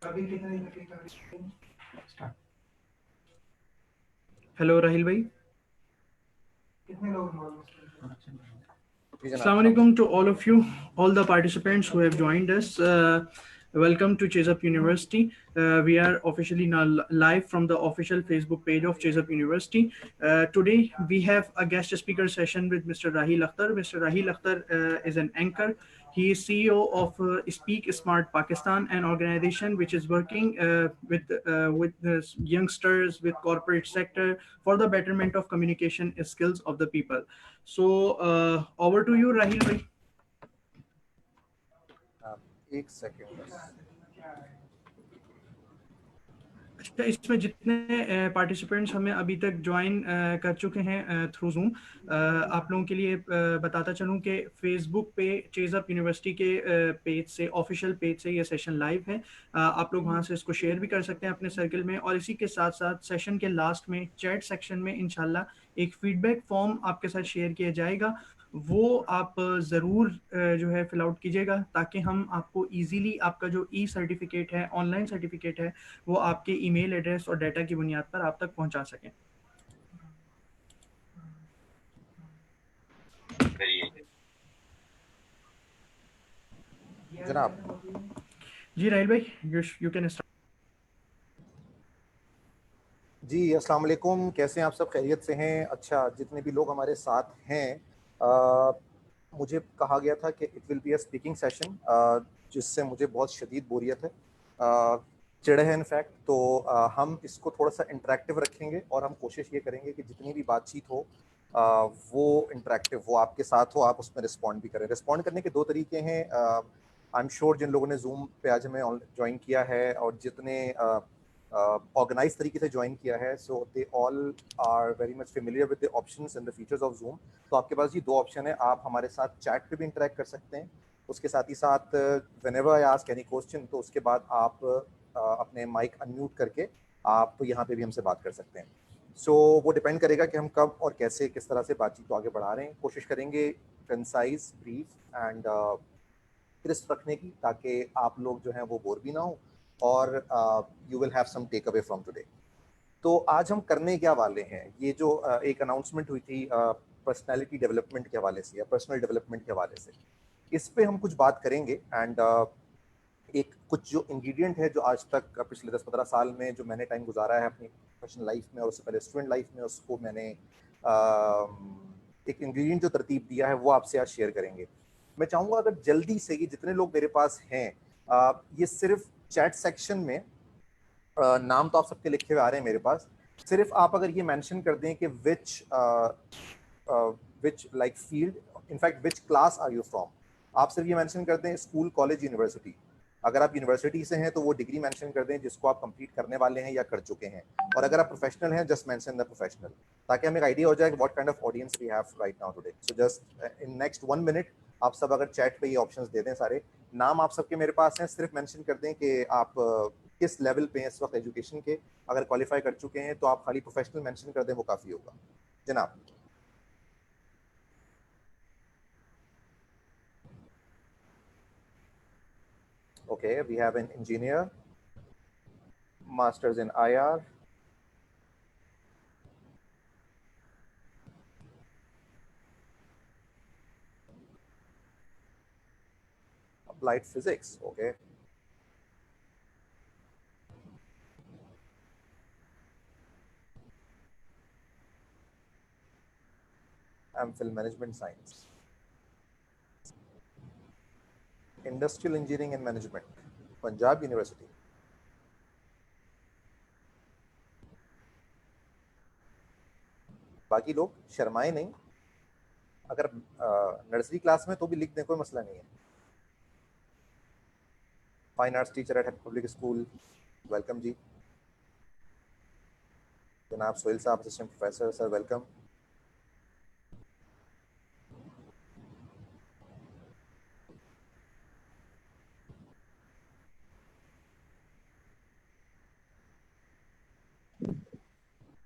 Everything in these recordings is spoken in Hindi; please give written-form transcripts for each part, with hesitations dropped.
अभी कितने दिन स्टार्ट। हेलो राहिल भाई। कितने लोग जी जनाब, Assalamu alaikum to all of you, all the participants who have joined us. Welcome to Chase University. We are officially now live from the official Facebook page of Chase University. Today we have a guest speaker session with Mr. Rahil Akhtar. Mr. Rahil Akhtar is an anchor. He is CEO of Speak Smart Pakistan, an organization which is working with the youngsters, with corporate sector for the betterment of communication skills of the people. So over to you, Rahil bhai. एक सेकेंड बस। अच्छा, इसमें जितने पार्टिसिपेंट्स हमें अभी तक ज्वाइन कर चुके हैं थ्रू जूम, आप लोगों के लिए बताता चलूं कि फेसबुक पे चेज़अप यूनिवर्सिटी के पेज से, ऑफिशियल पेज से ये सेशन लाइव है। आप लोग वहां से इसको शेयर भी कर सकते हैं अपने सर्कल में, और इसी के साथ साथ सेशन के लास्ट में चैट सेक्शन में इंशाल्लाह एक फीडबैक फॉर्म आपके साथ शेयर किया जाएगा। वो आप ज़रूर जो है फिल आउट कीजिएगा, ताकि हम आपको इजीली आपका जो ई सर्टिफिकेट है, ऑनलाइन सर्टिफिकेट है, वो आपके ईमेल एड्रेस और डाटा की बुनियाद पर आप तक पहुंचा सकें। जनाब, जी राहिल भाई, यू कैन स्टार्ट। जी अस्सलाम वालेकुम, कैसे हैं आप सब? खैरियत से हैं? अच्छा, जितने भी लोग हमारे साथ हैं, मुझे कहा गया था कि it will be a speaking session, जिससे मुझे बहुत शदीद बोरियत है, चिढ़ है इनफैक्ट। तो हम इसको थोड़ा सा इंटरेक्टिव रखेंगे और हम कोशिश ये करेंगे कि जितनी भी बातचीत हो वो इंटरेक्टिव हो, आपके साथ हो, आप उसमें रिस्पॉन्ड भी करें। रिस्पॉन्ड करने के दो तरीके हैं। आई एम श्योर जिन लोगों ने जूम पे आज हमें ज्वाइन किया है और जितने ऑर्गेनाइज तरीके से ज्वाइन किया है, so they all are very much familiar with the options and the features of Zoom. तो आपके पास ये दो ऑप्शन है, आप हमारे साथ चैट पे भी इंटरेक्ट कर सकते हैं, उसके साथ ही साथ whenever I ask any question, तो उसके बाद आप अपने माइक अनम्यूट करके आप यहाँ पे भी हमसे बात कर सकते हैं। सो वो डिपेंड करेगा कि हम कब और कैसे, किस तरह से बातचीत को आगे बढ़ा रहे हैं। कोशिश करेंगे कंसाइज, ब्रीफ एंड क्रिस्प रखने की, ताकि आप लोग जो हैं वो बोर भी ना हो और you will have some take away from today. तो आज हम करने क्या वाले हैं, ये जो एक अनाउंसमेंट हुई थी पर्सनैलिटी डेवलपमेंट के हवाले से या पर्सनल डेवलपमेंट के हवाले से, इस पे हम कुछ बात करेंगे। एंड एक कुछ जो इंग्रेडिएंट है जो आज तक पिछले 10-15 साल में जो मैंने टाइम गुजारा है अपनी प्रोफेशनल लाइफ में और उससे पहले स्टूडेंट लाइफ में, उसको मैंने एक इंग्रेडिएंट जो तरतीब दिया है वो आपसे आज शेयर करेंगे। मैं चाहूँगा अगर जल्दी से ये जितने लोग मेरे पास हैं, ये सिर्फ चैट सेक्शन में नाम तो आप सबके लिखे हुए आ रहे हैं मेरे पास, सिर्फ आप अगर ये मेंशन कर दें कि which like field, in fact which class are you from, आप सिर्फ ये मेंशन कर दें स्कूल, कॉलेज, यूनिवर्सिटी। अगर आप यूनिवर्सिटी से हैं तो वो डिग्री मेंशन कर दें जिसको आप कंप्लीट करने वाले हैं या कर चुके हैं, और अगर आप प्रोफेशनल हैं जस्ट मेंशन द प्रोफेशनल, ताकि हमें एक आइडिया हो जाए what kind of audience we have right now today. So just in next 1 minute आप सब अगर चैट पे ये ऑप्शंस दे दें, सारे नाम आप सबके मेरे पास हैं, सिर्फ मेंशन कर दें कि आप किस लेवल पे हैं इस वक्त एजुकेशन के। अगर क्वालिफाई कर चुके हैं तो आप खाली प्रोफेशनल मेंशन कर दें, वो काफ़ी होगा जनाब। Okay, we have an engineer, masters in IR, applied physics, okay. MPhil management science, industrial engineering and management, Punjab University. बाकी लोग शर्माए नहीं, अगर नर्सरी क्लास में तो भी लिख दें, कोई मसला नहीं है। Fine arts teacher at public school, welcome जी। जनाब सोहेल साहब असिस्टेंट प्रोफेसर, सर वेलकम।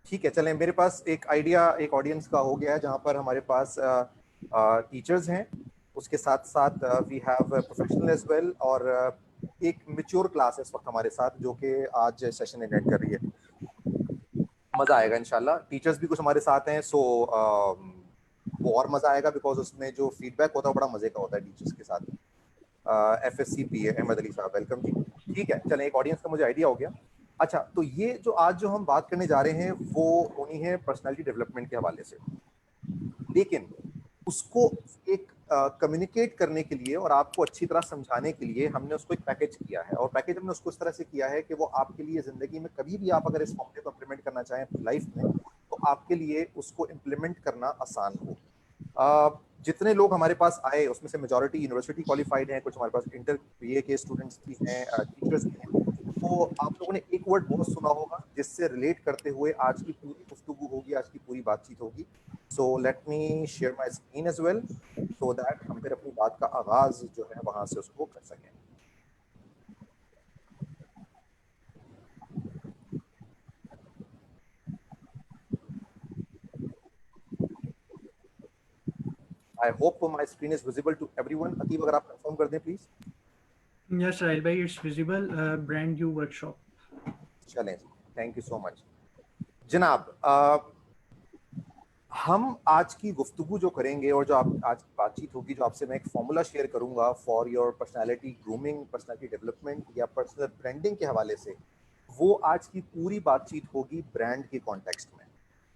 ठीक है, चलें, मेरे पास एक आइडिया एक ऑडियंस का हो गया है, जहाँ पर हमारे पास टीचर्स हैं, उसके साथ साथ we have professional as well, और एक मैच्योर क्लास है इस वक्त हमारे साथ जो कि आज सेशन अटेंड कर रही है। मज़ा आएगा इंशाल्लाह। टीचर्स भी कुछ हमारे साथ हैं, सो वो और मज़ा आएगा बिकॉज उसमें जो फीडबैक होता है वो बड़ा मज़े का होता है टीचर्स के साथ। FSC PA अहमद अली साहब, वेलकम जी। ठीक है, चलें, एक ऑडियंस का मुझे आइडिया हो गया। अच्छा, तो ये जो आज जो हम बात करने जा रहे हैं वो होनी है पर्सनालिटी डेवलपमेंट के हवाले से, लेकिन उसको एक कम्युनिकेट करने के लिए और आपको अच्छी तरह समझाने के लिए हमने उसको एक पैकेज किया है, और पैकेज हमने उसको इस तरह से किया है कि वो आपके लिए ज़िंदगी में कभी भी आप अगर इस फॉर्मूले को इम्प्लीमेंट करना चाहें अपनी लाइफ में, तो आपके लिए उसको इम्प्लीमेंट करना आसान हो। जितने लोग हमारे पास आए उसमें से मेजॉरिटी यूनिवर्सिटी क्वालिफाइड हैं, कुछ हमारे पास इंटर BA के स्टूडेंट्स भी हैं, टीचर्स भी हैं। तो आप लोगों ने एक वर्ड बहुत सुना होगा जिससे रिलेट करते हुए आज की पूरी गुफ्तगू होगी, आज की पूरी बातचीत होगी। So let me share my screen as well so that हम फिर अपनी बात का आगाज जो है वहां से उसको कर सकें। I hope my screen is visible to everyone. Atib, अगर आप कंफर्म कर दें please. Yes, Rahil bhai, it's visible. Brand new workshop. चलें, थैंक यू सो मच जनाब। हम आज की गुफ्तगू जो करेंगे और जो आप आज की बातचीत होगी, जो आपसे मैं एक फॉर्मूला शेयर करूंगा for your personality grooming, personality development या पर्सनल ब्रांडिंग के हवाले से, वो आज की पूरी बातचीत होगी ब्रांड के कॉन्टेक्स्ट में।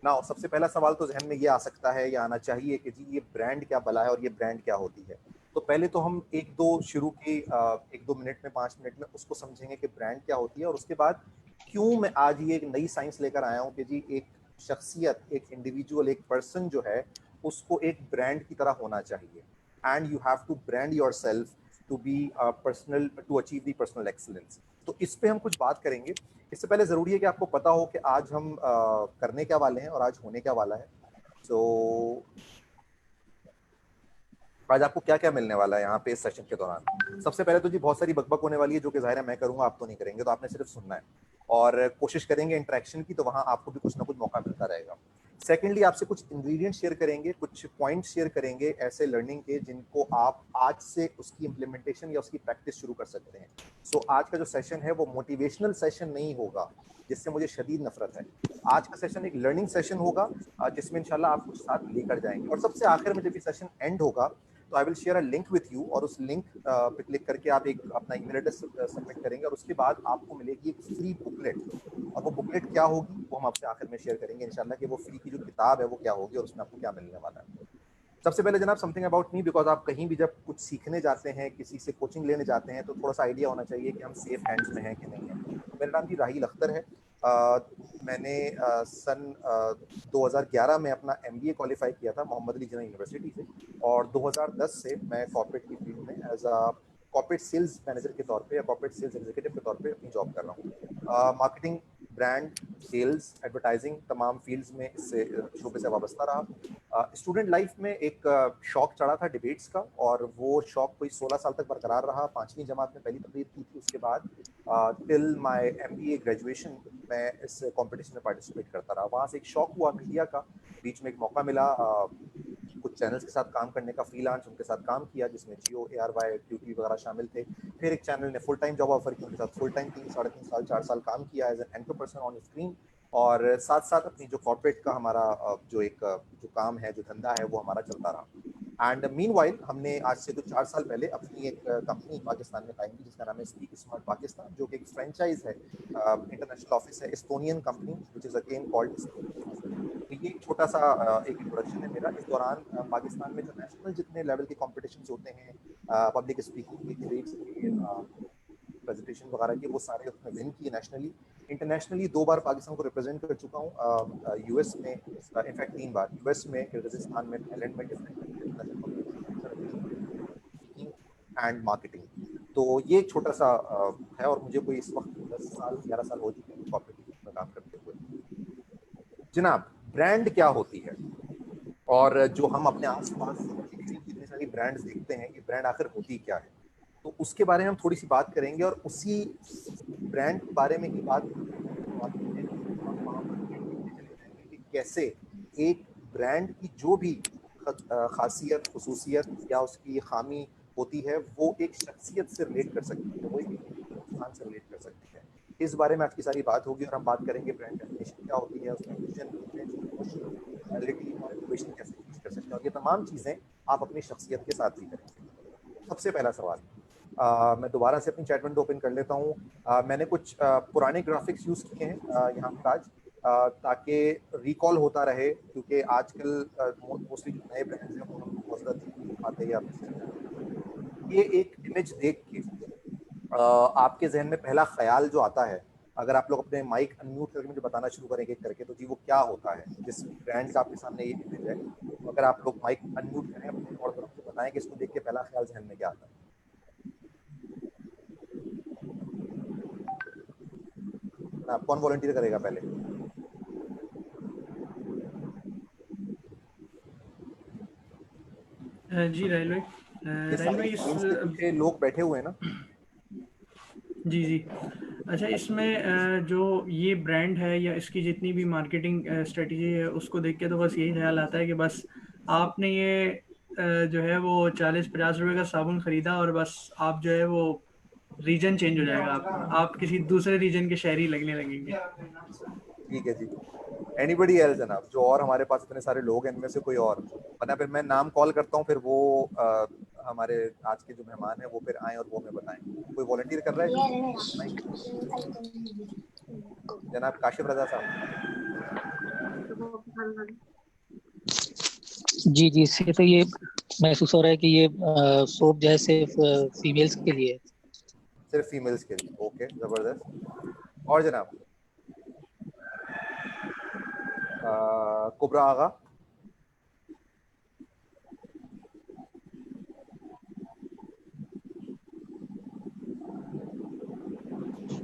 ना सबसे पहला सवाल तो जहन में ये आ सकता है या आना चाहिए कि जी ये ब्रांड क्या बला है और ये ब्रांड क्या होती है। तो पहले तो हम एक दो मिनट में 5 मिनट में उसको समझेंगे कि ब्रांड क्या होती है, और उसके बाद क्यों मैं आज ये एक नई साइंस लेकर आया हूँ कि जी एक शख्सियत, एक इंडिविजुअल, एक पर्सन जो है उसको एक ब्रांड की तरह होना चाहिए, and you have to brand yourself to be personal, to achieve the personal excellence. तो इस पे हम कुछ बात करेंगे। इससे पहले ज़रूरी है कि आपको पता हो कि आज हम करने क्या वाले हैं और आज होने क्या वाला है। तो आज आपको क्या क्या मिलने वाला है यहाँ पे इस सेशन के दौरान। सबसे पहले तो जी बहुत सारी बकबक होने वाली है जो कि ज़ाहिर है मैं करूँगा, आप तो नहीं करेंगे, तो आपने सिर्फ सुनना है और कोशिश करेंगे इंटरेक्शन की, तो वहाँ आपको भी कुछ ना कुछ मौका मिलता रहेगा। सेकेंडली, आपसे कुछ इंग्रेडिएंट शेयर करेंगे, कुछ पॉइंट्स शेयर करेंगे ऐसे लर्निंग के जिनको आप आज से उसकी इम्प्लीमेंटेशन या उसकी प्रैक्टिस शुरू कर सकते हैं। सो आज का जो सेशन है वो मोटिवेशनल सेशन नहीं होगा जिससे मुझे शदीद नफरत है। आज का सेशन एक लर्निंग सेशन होगा जिसमें इंशाल्लाह आप कुछ साथ लेकर जाएंगे, और सबसे आखिर में जब ये सेशन एंड होगा तो I will share a link with you, और उस लिंक पे क्लिक करके आप एक अपना ईमेल एड्रेस सबमिट करेंगे और उसके बाद आपको मिलेगी एक फ्री बुकलेट। और वो बुकलेट क्या होगी वो हम आपसे आखिर में शेयर करेंगे इंशाल्लाह कि वो फ्री की जो किताब है वो क्या होगी और उसमें आपको क्या मिलने वाला है। सबसे पहले जनाब समथिंग अबाउट मी, बिकॉज आप कहीं भी जब कुछ सीखने जाते हैं, किसी से कोचिंग लेने जाते हैं, तो थोड़ा सा आइडिया होना चाहिए कि हम सेफ हैंड्स में हैं कि नहीं है। मेरा नाम जी राहील अख्तर है। मैंने सन 2011 में अपना MBA क्वालिफाई किया था मोहम्मद अली जिन्ना यूनिवर्सिटी से, और 2010 से मैं कॉर्पोरेट की फील्ड में as a corporate sales manager के तौर पे या कॉर्पोरेट सेल्स एग्जीक्यूटिव के तौर पे अपनी जॉब कर रहा हूँ। मार्केटिंग, ब्रांड, सेल्स, एडवर्टाइजिंग, तमाम फील्ड्स में इससे शोबे से वाबस्ता रहा। स्टूडेंट लाइफ में एक शौक चढ़ा था डिबेट्स का, और वो शौक कोई 16 साल तक बरकरार रहा। 5वीं जमात में पहली तकरीर की थी, उसके बाद टिल माय MBA ग्रेजुएशन मैं इस कंपटीशन में पार्टिसिपेट करता रहा। वहाँ से एक शौक हुआ मीडिया का, बीच में एक मौका मिला कुछ चैनल्स के साथ काम करने का, फ्रीलांस उनके साथ काम किया जिसमें जियो, ARY, QTV वगैरह शामिल थे। फिर एक चैनल ने फुल टाइम जॉब ऑफर की, उनके साथ फुल टाइम 3, 3.5 साल, 4 साल काम किया as an anchor person on screen, और साथ साथ अपनी जो कॉर्पोरेट का हमारा जो काम है, जो धंधा है, वो हमारा चलता रहा। एंड मीनवाइल हमने आज से 4 साल पहले अपनी एक कंपनी पाकिस्तान में कायम की जिसका नाम है स्पीक स्मार्ट पाकिस्तान, जो कि एक फ्रेंचाइज है, इंटरनेशनल ऑफिस है, Estonian company which is again called. तो ये एक छोटा सा एक इंट्रोडक्शन है मेरा। इस दौरान पाकिस्तान में जो नेशनल जितने लेवल के कॉम्पिटिशन्स होते हैं, पब्लिक स्पीकिंग के, डिबेट्स के, प्रेजेंटेशन वगैरह के, वो सारे उसमें विन किए नेशनली। इंटरनेशनली 2 बार पाकिस्तान को रिप्रेजेंट कर चुका हूँ, US में, इनफैक्ट 3 बार, US में, किर्गिज़स्तान में, थाईलैंड में, डिफरेंट एंड मार्केटिंग। तो ये एक छोटा सा है, और मुझे कोई इस वक्त 10 साल 11 साल हो चुके हैं कॉर्पोरेट में काम करते हुए। जनाब, ब्रांड क्या होती है, और जो हम अपने आसपास इतनी सारी ब्रांड्स देखते हैं, ये ब्रांड आखिर होती क्या है, तो उसके बारे में हम थोड़ी सी बात करेंगे, और उसी ब्रांड के बारे में ही बात करेंगे कि कैसे एक ब्रांड की जो भी खासियत, खुसूसियत या उसकी खामी होती है, वो एक शख्सियत से रिलेट कर सकती है, वो एक आसान से रिलेट कर सकती है। इस बारे में आज की सारी बात होगी और हम बात करेंगे ब्रांड डेफिनेशन क्या होती है, उसमें विजन, रियलिटी और इनोवेशन कैसे यूज कर सकते हैं, और ये तमाम चीज़ें आप अपनी शख्सियत के साथ ही करेंगे। सबसे पहला सवाल, मैं दोबारा से अपनी चैट विंडो ओपन कर लेता हूँ। मैंने कुछ पुराने ग्राफिक्स यूज़ किए हैं यहाँ पर आज, ताकि रिकॉल होता रहे, क्योंकि आजकल मोस्टली जो नए ब्रांड्स हैं वो हम बहुत ज़्यादा आते हैं या ये एक इमेज देख के आपके जहन में पहला ख्याल जो आता है, अगर आप लोग अपने माइक अनम्यूट करके मुझे बताना शुरू करेंगे करके, तो जी वो क्या होता है जिस ब्रांड का आपके सामने ये इमेज है, तो अगर आप लोग माइक अनम्यूट करें अपने और तरफ से बताएं कि इसको देख के पहला ख्याल जहन में क्या आता है। ना कौन वॉलंटियर करेगा पहले? जी रेलवे ये रेलवे सारी इस स्क्रीन्स के पीछे लोग बैठे हुए हैं ना? जी जी। अच्छा, इसमें जो ये ब्रांड है या इसकी जितनी भी मार्केटिंग स्ट्रेटजी है उसको देख के तो बस यही ख्याल आता है कि बस आपने ये जो है वो 40-50 रुपए का साबुन खरीदा और बस आप जो है वो रीजन चेंज हो जाएगा, आप किसी दूसरे रीजन के शहरी लगने लगेंगे। ठीक है जी। एनीबडी एल्स जनाब, जो और हमारे पास इतने सारे लोग हैं इनमें से कोई और, वरना फिर मैं नाम कॉल करता हूँ, फिर वो हमारे आज के जो मेहमान हैं वो फिर आए और वो हमें बताएं। कोई वॉलंटियर कर रहा है? जनाब काशिफ रजा साहब। जी जी, इससे तो ये महसूस हो रहा है कि ये सोप जो है सिर्फ फीमेल्स के लिए है। सिर्फ फीमेल्स के लिए, ओके, जबरदस्त। और जनाब कुबरा आगा।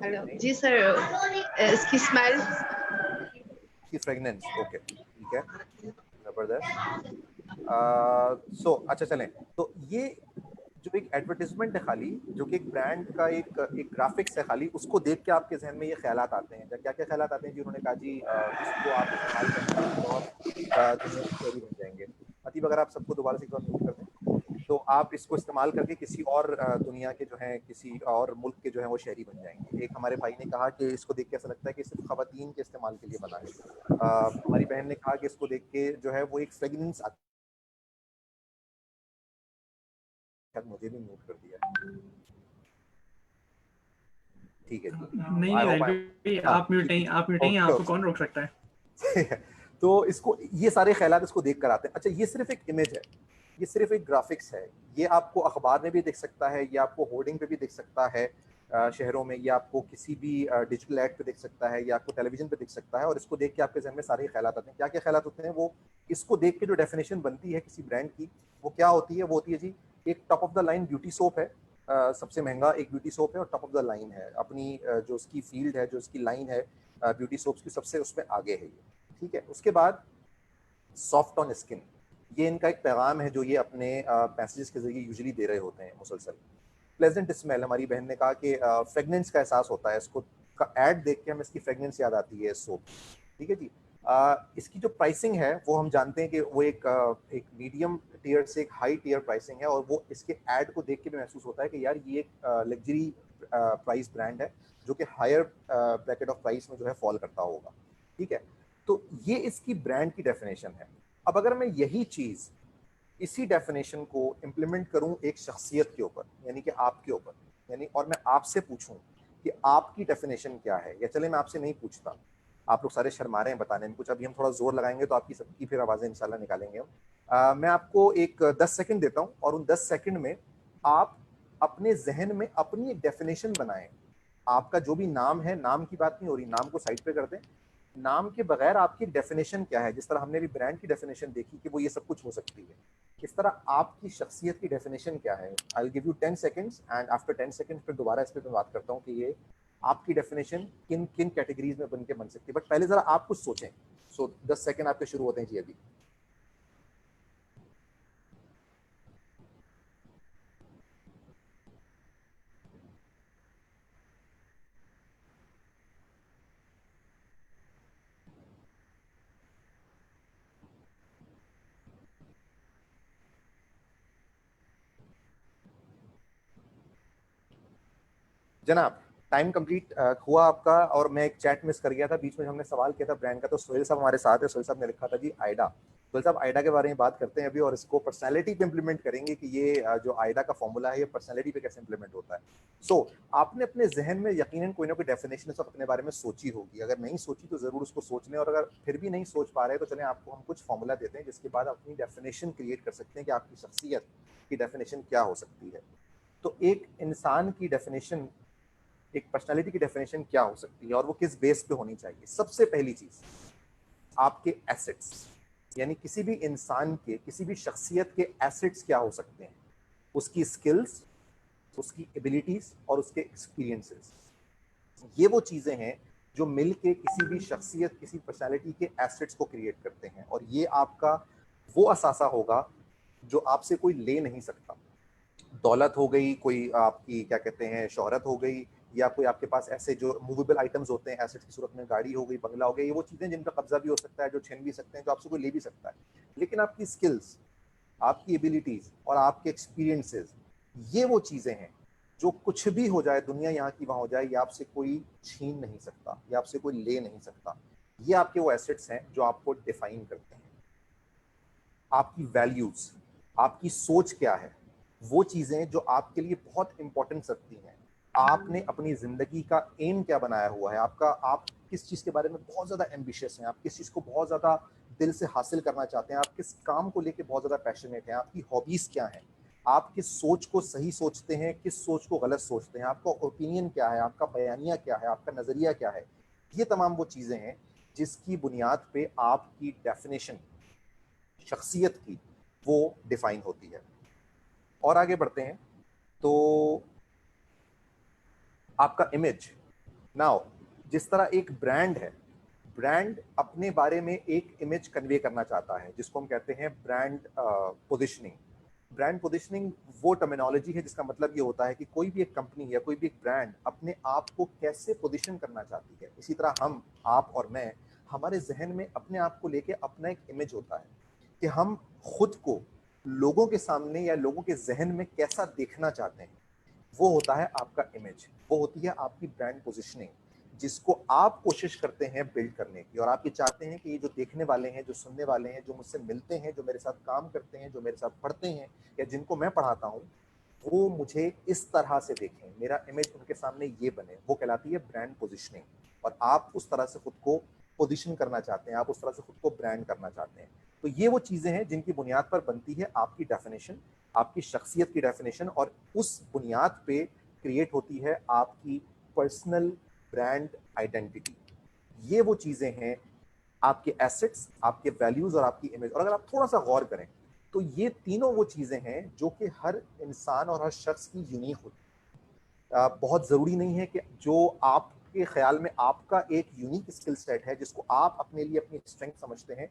हेलो जी सर, इसकी स्मेल, की फ्रेगनेंस, ओके ठीक है, जबरदस्त। सो अच्छा चलें, तो ये जो एक एडवर्टाइजमेंट है खाली, जो कि एक ब्रांड का एक ग्राफिक्स है खाली, उसको देख के आपके जहन में ये ख्यालात आते हैं, क्या क्या ख्यालात आते हैं जी? उन्होंने कहा जी इसको आप इस्तेमाल करेंगे और दुनिया के शहरी बन जाएंगे। अतीब अगर आप सबको दोबारा से एक बार म्यूट कर दें, तो आप इसको इस्तेमाल करके किसी और दुनिया के जो हैं, किसी और मुल्क के जो हैं वो शहरी बन जाएंगे। एक हमारे भाई ने कहा कि इसको देख के ऐसा लगता है कि सिर्फ खवातीन के इस्तेमाल के लिए बना है। हमारी बहन ने कहा कि इसको देख के जो है वो एक फ्रेगनेंस आती है। मुझे भी म्यूट कर दिया, ठीक है जी। नहीं नहीं आई होप रेलवे, हाँ आप म्यूट ठीक नहीं, है, आप म्यूट नहीं, ओके आपको ओके। कौन रोक सकता है। तो इसको, ये सारे ख्यालात इसको देख कर आते हैं। अच्छा, ये सिर्फ एक इमेज है, ये सिर्फ एक ग्राफिक्स है, ये आपको अखबार में भी दिख सकता है, ये आपको होर्डिंग पे भी दिख सकता है शहरों में, ये आपको किसी भी डिजिटल एड पे दिख सकता है, या आपको टेलीविजन पे दिख सकता है, और इसको देख के आपके जहन में सारे ख्यालात आते हैं। क्या क्या ख्यालात होते हैं वो, इसको देख के जो डेफिनेशन बनती है किसी ब्रांड की, वो क्या होती है? वो होती है जी, एक top of the line beauty soap है, सबसे महंगा एक ब्यूटी सोप है और टॉप ऑफ द लाइन है, अपनी जो उसकी फील्ड है, जो उसकी लाइन है ब्यूटी सोप्स की, सबसे उसमें आगे है ये, ठीक है। उसके बाद सॉफ्ट ऑन स्किन, ये इनका एक पैगाम है जो ये अपने मैसेजेस के जरिए यूजुअली दे रहे होते हैं मुसलसल। प्लेजेंट स्मेल, हमारी बहन ने कहा कि फ्रेगनेंस का एहसास होता है इसको, का ऐड देख के हमें इसकी फ्रेगनेंस याद आती है सोप, ठीक है जी। इसकी जो प्राइसिंग है वो हम जानते हैं कि वो एक मीडियम टीयर से एक हाई टीयर प्राइसिंग है, और वो इसके ऐड को देख के भी महसूस होता है कि यार ये एक लग्जरी प्राइस ब्रांड है, जो कि हायर ब्रैकेट ऑफ प्राइस में जो है फॉल करता होगा, ठीक है। तो ये इसकी ब्रांड की डेफिनेशन है। अब अगर मैं यही चीज़, इसी डेफिनेशन को इम्प्लीमेंट करूं एक शख्सियत के ऊपर, यानी कि आपके ऊपर, यानी और मैं आपसे पूछूं कि आपकी डेफिनेशन क्या है, या चले मैं आपसे नहीं पूछता, आप लोग सारे शर्मा रहे हैं बताने में कुछ, अभी हम थोड़ा जोर लगाएंगे तो आपकी सबकी फिर आवाज़ें इंशाल्लाह निकालेंगे हम। मैं आपको एक 10 सेकंड देता हूं, और उन 10 सेकंड में आप अपने जहन में अपनी एक डेफिनेशन बनाएं। आपका जो भी नाम है, नाम की बात नहीं हो रही, नाम को साइड पे कर दें, नाम के बगैर आपकी डेफिनेशन क्या है? जिस तरह हमने भी ब्रांड की डेफिनेशन देखी कि वो ये सब कुछ हो सकती है, इस तरह आपकी शख्सियत की डेफिनेशन क्या है? I will give you 10 seconds, and after 10 seconds फिर दोबारा इस पर मैं बात करता हूँ कि ये आपकी डेफिनेशन किन किन कैटेगरीज में बन के बन सकती है। बट पहले जरा आप कुछ सोचें। सो 10 सेकंड आपके शुरू होते हैं जी अभी। जनाब टाइम कंप्लीट हुआ आपका, और मैं एक चैट मिस कर गया था, बीच में हमने सवाल किया था ब्रांड का, तो सोहेल साहब हमारे साथ है। सोहेल साहब ने लिखा था जी आइडा। सोहेल साहब आइडा के बारे में बात करते हैं अभी, और इसको पर्सनैलिटी पे इम्प्लीमेंट करेंगे कि ये जो आइडा का फॉर्मूला है ये पर्सनैलिटी पे कैसे इम्प्लीमेंट होता है। सो आपने अपने जहन में यकीनन कोई ना कोई डेफिनेशन सब अपने बारे में सोची होगी, अगर नहीं सोची तो जरूर उसको सोच लें, और अगर फिर भी नहीं सोच पा रहे तो चलें आपको हम कुछ फॉर्मूला देते हैं जिसके बाद आप अपनी डेफिनेशन क्रिएट कर सकते हैं कि आपकी शख्सियत की डेफिनेशन क्या हो सकती है। तो एक इंसान की डेफिनेशन, एक पर्सनालिटी की डेफिनेशन क्या हो सकती है और वो किस बेस पे होनी चाहिए। सबसे पहली चीज आपके एसेट्स, यानी किसी भी इंसान के, किसी भी शख्सियत के एसेट्स क्या हो सकते हैं, उसकी स्किल्स, उसकी एबिलिटीज और उसके एक्सपीरियंसेस। ये वो चीजें हैं जो मिलके किसी भी शख्सियत, किसी पर्सनालिटी के एसेट्स को क्रिएट करते हैं, और ये आपका वो असासा होगा जो आपसे कोई ले नहीं सकता। दौलत हो गई, कोई आपकी क्या कहते हैं शोहरत हो गई, या कोई आपके पास ऐसे जो मूवेबल आइटम्स होते हैं एसेट्स की सूरत में, गाड़ी हो गई, बंगला हो गया, ये वो चीज़ें जिनका कब्जा भी हो सकता है, जो छीन भी सकते हैं, जो आपसे कोई ले भी सकता है। लेकिन आपकी स्किल्स, आपकी एबिलिटीज़ और आपके एक्सपीरियंसेस, ये वो चीज़ें हैं जो कुछ भी हो जाए, दुनिया यहाँ की वहाँ हो जाए, ये आपसे कोई छीन नहीं सकता, ये आपसे कोई ले नहीं सकता। ये आपके वो एसेट्स हैं जो आपको डिफाइन करते हैं। आपकी वैल्यूज़, आपकी सोच क्या है, वो चीज़ें जो आपके लिए बहुत इंपॉर्टेंस रखती हैं। आपने अपनी ज़िंदगी का एम क्या बनाया हुआ है, आपका, आप किस चीज़ के बारे में बहुत ज़्यादा एम्बिशियस हैं, आप किस चीज़ को बहुत ज़्यादा दिल से हासिल करना चाहते हैं, आप किस काम को लेके बहुत ज़्यादा पैशनेट हैं, आपकी हॉबीज़ क्या हैं, आप किस सोच को सही सोचते हैं, किस सोच को गलत सोचते हैं, आपका ओपिनियन क्या है, आपका बयानिया क्या है, आपका नज़रिया क्या है। ये तमाम वो चीज़ें हैं जिसकी बुनियाद पे आपकी डेफिनेशन शख्सियत की वो डिफाइन होती है। और आगे बढ़ते हैं तो आपका इमेज। नाउ जिस तरह एक ब्रांड है, ब्रांड अपने बारे में एक इमेज कन्वे करना चाहता है जिसको हम कहते हैं ब्रांड पोजिशनिंग। ब्रांड पोजिशनिंग वो टर्मिनोलॉजी है जिसका मतलब ये होता है कि कोई भी एक कंपनी या कोई भी एक ब्रांड अपने आप को कैसे पोजीशन करना चाहती है। इसी तरह हम, आप और मैं, हमारे जहन में अपने आप को लेके अपना एक इमेज होता है कि हम खुद को लोगों के सामने या लोगों के जहन में कैसा देखना चाहते हैं। वो होता है आपका इमेज, वो होती है आपकी ब्रांड पोजीशनिंग, जिसको आप कोशिश करते हैं बिल्ड करने की। और आप ये चाहते हैं कि ये जो देखने वाले हैं, जो सुनने वाले हैं, जो मुझसे मिलते हैं, जो मेरे साथ काम करते हैं, जो मेरे साथ पढ़ते हैं या जिनको मैं पढ़ाता हूँ, वो मुझे इस तरह से देखें, मेरा इमेज उनके सामने ये बने। वो कहलाती है ब्रांड पोजीशनिंग। और आप उस तरह से खुद को पोजीशन करना चाहते हैं, आप उस तरह से खुद को ब्रांड करना चाहते हैं। तो ये वो चीज़ें हैं जिनकी बुनियाद पर बनती है आपकी डेफिनेशन, आपकी शख्सियत की डेफिनेशन, और उस बुनियाद पे क्रिएट होती है आपकी पर्सनल ब्रांड आइडेंटिटी। ये वो चीज़ें हैं, आपके एसेट्स, आपके वैल्यूज़ और आपकी इमेज। और अगर आप थोड़ा सा गौर करें तो ये तीनों वो चीज़ें हैं जो कि हर इंसान और हर शख्स की यूनिक होती है। बहुत ज़रूरी नहीं है कि जो आपके ख्याल में आपका एक यूनिक स्किल सेट है जिसको आप अपने लिए अपनी स्ट्रेंथ समझते हैं,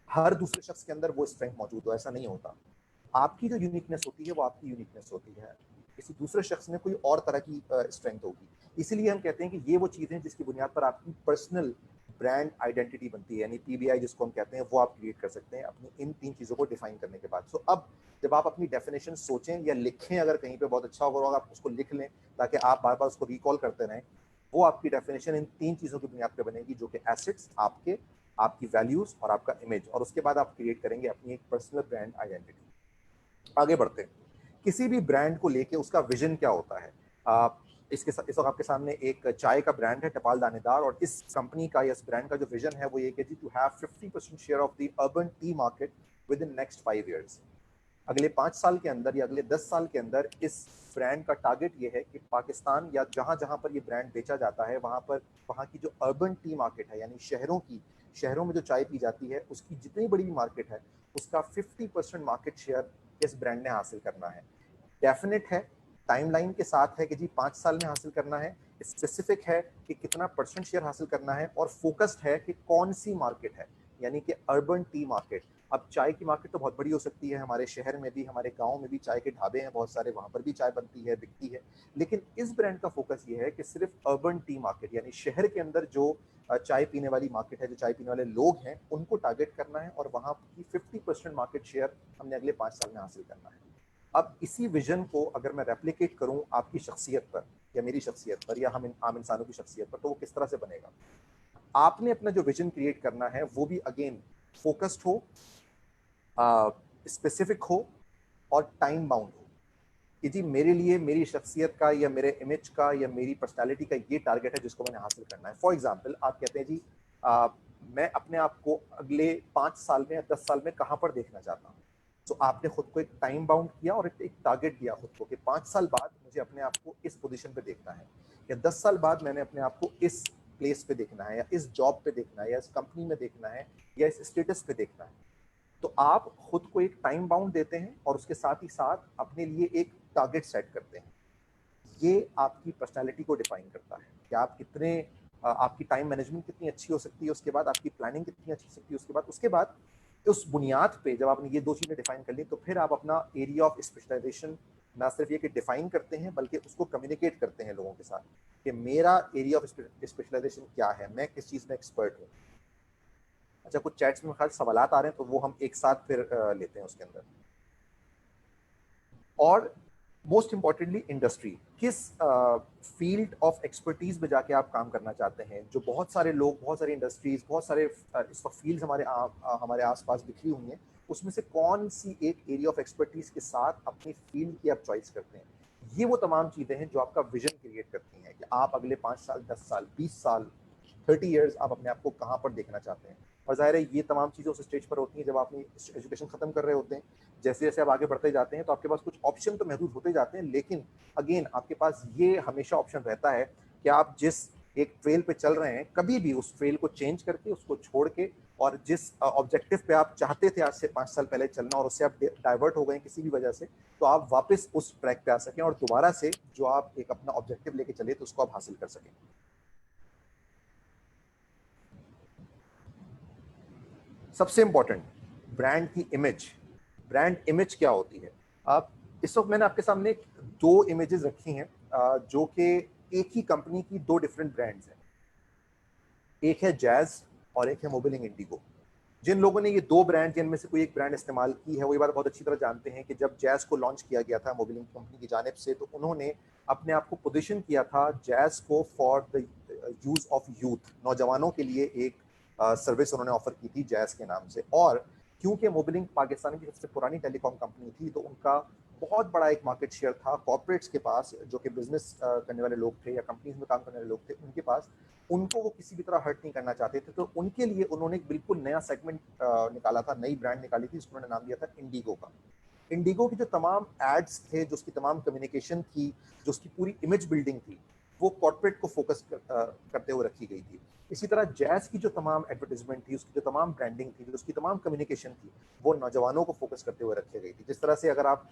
हर दूसरे शख्स के अंदर वो स्ट्रेंथ मौजूद हो। ऐसा नहीं होता। आपकी जो यूनिकनेस होती है वो आपकी यूनिकनेस होती है, किसी दूसरे शख्स में कोई और तरह की स्ट्रेंथ होगी। इसीलिए हम कहते हैं कि ये वो चीज़ें जिसकी बुनियाद पर आपकी पर्सनल ब्रांड आइडेंटिटी बनती है, यानी पीबीआई जिसको हम कहते हैं, वो आप क्रिएट कर सकते हैं अपनी इन तीन चीज़ों को डिफाइन करने के बाद। सो अब जब आप अपनी डेफिनेशन सोचें या लिखें, अगर कहीं पे बहुत अच्छा होगा आप उसको लिख लें ताकि आप बार बार उसको रिकॉल करते रहें। वो आपकी डेफिनेशन इन तीन चीज़ों की बुनियाद पर बनेगी, जो कि एसेट्स आपके, आपकी वैल्यूज़ और आपका इमेज। और उसके बाद आप क्रिएट करेंगे अपनी एक पर्सनल ब्रांड आइडेंटिटी। आगे बढ़ते हैं। किसी भी ब्रांड को लेके उसका विजन क्या होता है। आप इस वक्त आपके सामने एक चाय का ब्रांड है, टपाल दानेदार, और इस कंपनी का या इस ब्रांड का जो विजन है वो ये कि जी to have 50% share of the urban tea market within next 5 years. अगले 5 साल के अंदर या अगले 10 साल के अंदर इस ब्रांड का टारगेट ये है कि पाकिस्तान या जहाँ जहाँ पर ये ब्रांड बेचा जाता है वहाँ पर, वहाँ की जो अर्बन टी मार्केट है, यानी शहरों में जो चाय पी जाती है उसकी जितनी बड़ी मार्केट है उसका 50% मार्केट शेयर इस ब्रांड ने हासिल करना है। डेफिनेट है, टाइमलाइन के साथ है कि जी 5 साल में हासिल करना है, स्पेसिफिक है कि कितना परसेंट शेयर हासिल करना है, और फोकस्ड है कि कौन सी मार्केट है, यानी कि अर्बन टी मार्केट। अब चाय की मार्केट तो बहुत बड़ी हो सकती है, हमारे शहर में भी, हमारे गांव में भी चाय के ढाबे हैं बहुत सारे, वहाँ पर भी चाय बनती है, बिकती है। लेकिन इस ब्रांड का फोकस ये है कि सिर्फ अर्बन टी मार्केट, यानी शहर के अंदर जो चाय पीने वाली मार्केट है, जो चाय पीने वाले लोग हैं, उनको टारगेट करना है, और वहाँ की 50% मार्केट शेयर हमने अगले 5 साल में हासिल करना है। अब इसी विजन को अगर मैं रेप्लिकेट करूं आपकी शख्सियत पर या मेरी शख्सियत पर या हम आम इंसानों की शख्सियत पर, तो वो किस तरह से बनेगा? आपने अपना जो विजन क्रिएट करना है वो भी अगेन फोकस्ड हो, स्पेसिफिक हो और टाइम बाउंड हो कि जी मेरे लिए मेरी शख्सियत का या मेरे इमेज का या मेरी पर्सनालिटी का ये टारगेट है जिसको मैंने हासिल करना है। फॉर एग्जाम्पल, आप कहते हैं जी मैं अपने आप को अगले 5 साल में या 10 साल में कहाँ पर देखना चाहता हूँ। तो आपने खुद को एक टाइम बाउंड किया और एक टारगेट दिया खुद को कि 5 साल बाद मुझे अपने आप को इस पोजीशन पे देखना है, या 10 साल बाद मैंने अपने आप को इस प्लेस पे देखना है, या इस जॉब पे देखना है, या इस कंपनी में देखना है, या इस स्टेटस पे देखना है। तो आप खुद को एक टाइम बाउंड देते हैं और उसके साथ ही साथ अपने लिए एक टारगेट सेट करते हैं। ये आपकी पर्सनालिटी को डिफाइन करता है कि आप कितने आपकी टाइम मैनेजमेंट कितनी अच्छी हो सकती है, उसके बाद आपकी प्लानिंग कितनी अच्छी हो सकती है, उसके बाद उस बुनियाद पे जब आपने ये 2 चीज़ें डिफाइन कर ली, तो फिर आप अपना एरिया ऑफ स्पेशलाइजेशन ना सिर्फ ये कि डिफाइन करते हैं बल्कि उसको कम्युनिकेट करते हैं लोगों के साथ कि मेरा एरिया ऑफ स्पेशलाइजेशन क्या है, मैं किस चीज़ में एक्सपर्ट हूँ। अच्छा, कुछ चैट्स में खास सवालात आ रहे हैं तो वो हम एक साथ फिर लेते हैं उसके अंदर। और मोस्ट इंपॉर्टेंटली इंडस्ट्री, किस फील्ड ऑफ एक्सपर्टीज में जाके आप काम करना चाहते हैं। जो बहुत सारे लोग, बहुत सारी इंडस्ट्रीज, बहुत सारे इस वक्त फील्ड्स हमारे आसपास बिखरी हुई हैं, उसमें से कौन सी एक एरिया ऑफ एक्सपर्टीज के साथ अपनी फील्ड की आप चॉइस करते हैं। ये वो तमाम चीज़ें हैं जो आपका विजन क्रिएट करती हैं कि आप अगले 5 साल, 10 साल, 20 साल, 30 ईयर्स आप अपने आप को कहाँ पर देखना चाहते हैं। और जाहिर है ये तमाम चीज़ें उस स्टेज पर होती हैं जब आप अपनी एजुकेशन ख़त्म कर रहे होते हैं। जैसे जैसे आप आगे बढ़ते जाते हैं तो आपके पास कुछ ऑप्शन तो महदूद होते जाते हैं, लेकिन अगेन आपके पास ये हमेशा ऑप्शन रहता है कि आप जिस एक ट्रेल पे चल रहे हैं, कभी भी उस ट्रेल को चेंज करके, उसको छोड़ के, और जिस ऑब्जेक्टिव पे आप चाहते थे आज से 5 साल पहले चलना और उससे आप डाइवर्ट हो गए किसी भी वजह से, तो आप वापस उस ट्रैक पे आ सकें और दोबारा से जो आप एक अपना ऑब्जेक्टिव लेके चले तो उसको आप हासिल कर सकें। सबसे इंपॉर्टेंट, ब्रांड की इमेज। ब्रांड इमेज क्या होती है? आप इस वक्त मैंने आपके सामने 2 इमेजेस रखी हैं जो कि एक ही कंपनी की 2 डिफरेंट ब्रांड्स हैं। एक है जैज और एक है मोबिलिंग इंडिगो। जिन लोगों ने ये 2 ब्रांड, जिनमें से कोई एक ब्रांड इस्तेमाल की है, वो ये बात बहुत अच्छी तरह जानते हैं कि जब जैज को लॉन्च किया गया था मोबिलिंग कंपनी की जानिब से, तो उन्होंने अपने आप को पोजीशन किया था जैज को for the use of youth, नौजवानों के लिए एक सर्विस उन्होंने ऑफर की थी जैज के नाम से। और क्योंकि मोबिलिंग पाकिस्तान की सबसे पुरानी टेलीकॉम कंपनी थी, तो उनका बहुत बड़ा एक मार्केट शेयर था कॉर्पोरेट्स के पास, जो कि बिजनेस करने वाले लोग थे या कंपनीज में काम करने वाले लोग थे उनके पास। उनको वो किसी भी तरह हर्ट नहीं करना चाहते थे, तो उनके लिए उन्होंने एक बिल्कुल नया सेगमेंट निकाला था, नई ब्रांड निकाली थी, जिसको उन्होंने नाम दिया था इंडिगो का। इंडिगो की जो तमाम एड्स थे, जो उसकी तमाम कम्युनिकेशन थी, जो उसकी पूरी इमेज बिल्डिंग थी, वो कॉर्पोरेट को फोकस करते हुए रखी गई थी। इसी तरह जैज की जो तमाम एडवर्टीजमेंट थी, उसकी जो तमाम ब्रांडिंग थी, जो उसकी तमाम कम्युनिकेशन थी, वो नौजवानों को फोकस करते हुए रखी गई थी। जिस तरह से अगर आप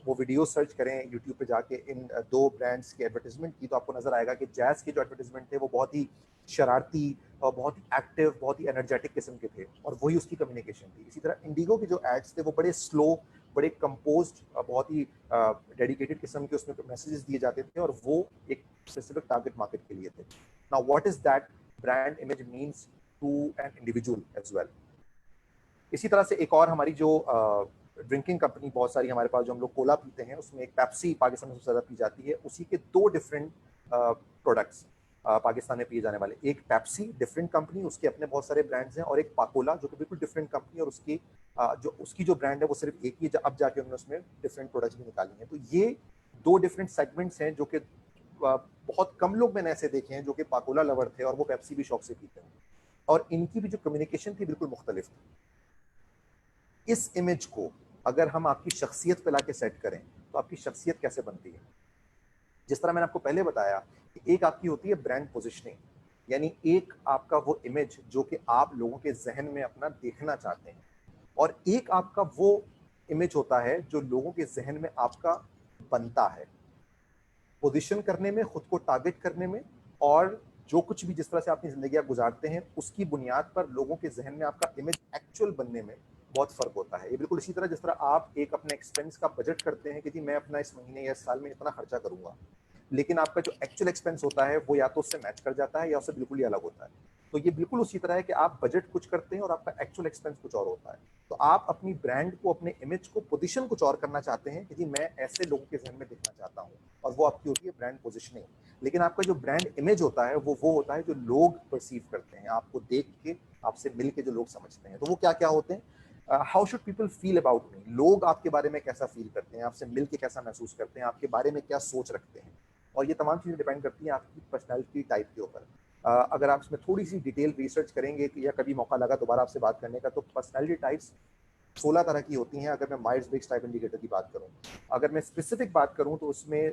वो वीडियो सर्च करें यूट्यूब पे जाके इन 2 ब्रांड्स के एडवर्टीजमेंट की, तो आपको नजर आएगा कि जैज के जो एडवर्टीजमेंट थे वो बहुत ही शरारती और बहुत ही एक्टिव, बहुत ही एनर्जेटिक किस्म के थे, और वही उसकी कम्युनिकेशन थी। इसी तरह इंडिगो के जो एड्स थे वो बड़े स्लो, बड़े कंपोज्ड, बहुत ही डेडिकेटेड किस्म के उसमें मैसेजेस दिए जाते थे, और वो एक स्पेसिफिक टारगेट मार्केट के लिए थे। Now what is that brand image means to an individual as well. इसी तरह से एक और हमारी जो ड्रिंकिंग कंपनी बहुत सारी हमारे पास, जो हम लोग कोला पीते हैं, उसमें एक पेप्सी पाकिस्तान में सबसे ज़्यादा पी जाती है। उसी के 2 डिफरेंट प्रोडक्ट्स पाकिस्तान में पिए जाने वाले, एक पेप्सी डिफरेंट कंपनी, उसके अपने बहुत सारे ब्रांड्स हैं, और एक पाकोला जो कि बिल्कुल डिफरेंट कंपनी, और उसकी जो ब्रांड है वो सिर्फ एक ही, अब जाके उन्होंने उसमें डिफरेंट प्रोडक्ट्स भी निकाली हैं। तो ये 2 डिफरेंट सेगमेंट्स हैं जो कि बहुत कम लोग मैंने ऐसे देखे हैं जो कि पाकोला लवर थे और वो पेप्सी भी शौक से पीते हैं, और इनकी भी जो कम्युनिकेशन थी बिल्कुल मुख्तलिफ थी। इस इमेज को अगर हम आपकी शख्सियत पे लाके सेट करें तो आपकी शख्सियत कैसे बनती है? जिस तरह मैंने आपको पहले बताया कि एक आपकी होती है ब्रांड पोजिशनिंग, यानी एक आपका वो इमेज जो कि आप लोगों के जहन में अपना देखना चाहते हैं, और एक आपका वो इमेज होता है जो लोगों के जहन में आपका बनता है, पोजीशन करने में, खुद को टारगेट करने में, और जो कुछ भी जिस तरह से अपनी ज़िंदगी आप गुजारते हैं उसकी बुनियाद पर लोगों के जहन में आपका इमेज एक्चुअल बनने में बहुत फ़र्क होता है। ये बिल्कुल इसी तरह जिस तरह आप एक अपने एक्सपेंस का बजट करते हैं कि जी मैं अपना इस महीने या इस साल में इतना खर्चा करूँगा, लेकिन आपका जो एक्चुअल एक्सपेंस होता है वो या तो उससे मैच कर जाता है या उससे बिल्कुल ही अलग होता है। तो ये बिल्कुल उसी तरह है कि आप बजट कुछ करते हैं और आपका एक्चुअल एक्सपेंस कुछ और होता है। तो आप अपनी ब्रांड को, अपने इमेज को पोजीशन कुछ और करना चाहते हैं कि जी मैं ऐसे लोगों के जहन में दिखना चाहता हूँ, और वो आपकी होती है ब्रांड पोजीशनिंग। लेकिन आपका जो ब्रांड इमेज होता है वो होता है जो लोग परसीव करते हैं, आपको देख के, आपसे मिल के जो लोग समझते हैं। तो वो क्या क्या होते हैं? How should people feel about me, लोग आपके बारे में कैसा फील करते हैं, आपसे मिल के कैसा महसूस करते हैं, आपके बारे में क्या सोच रखते हैं। और ये तमाम चीज़ें डिपेंड करती हैं आपकी पर्सनैलिटी टाइप के ऊपर। अगर आप इसमें थोड़ी सी डिटेल रिसर्च करेंगे या कभी मौका लगा दोबारा आपसे बात करने का, तो पर्सनैलिटी टाइप्स 16 तरह की होती हैं। अगर मैं मायर्स ब्रिग्स टाइप इंडिकेटर की बात करूं, अगर मैं स्पेसिफिक बात करूं तो उसमें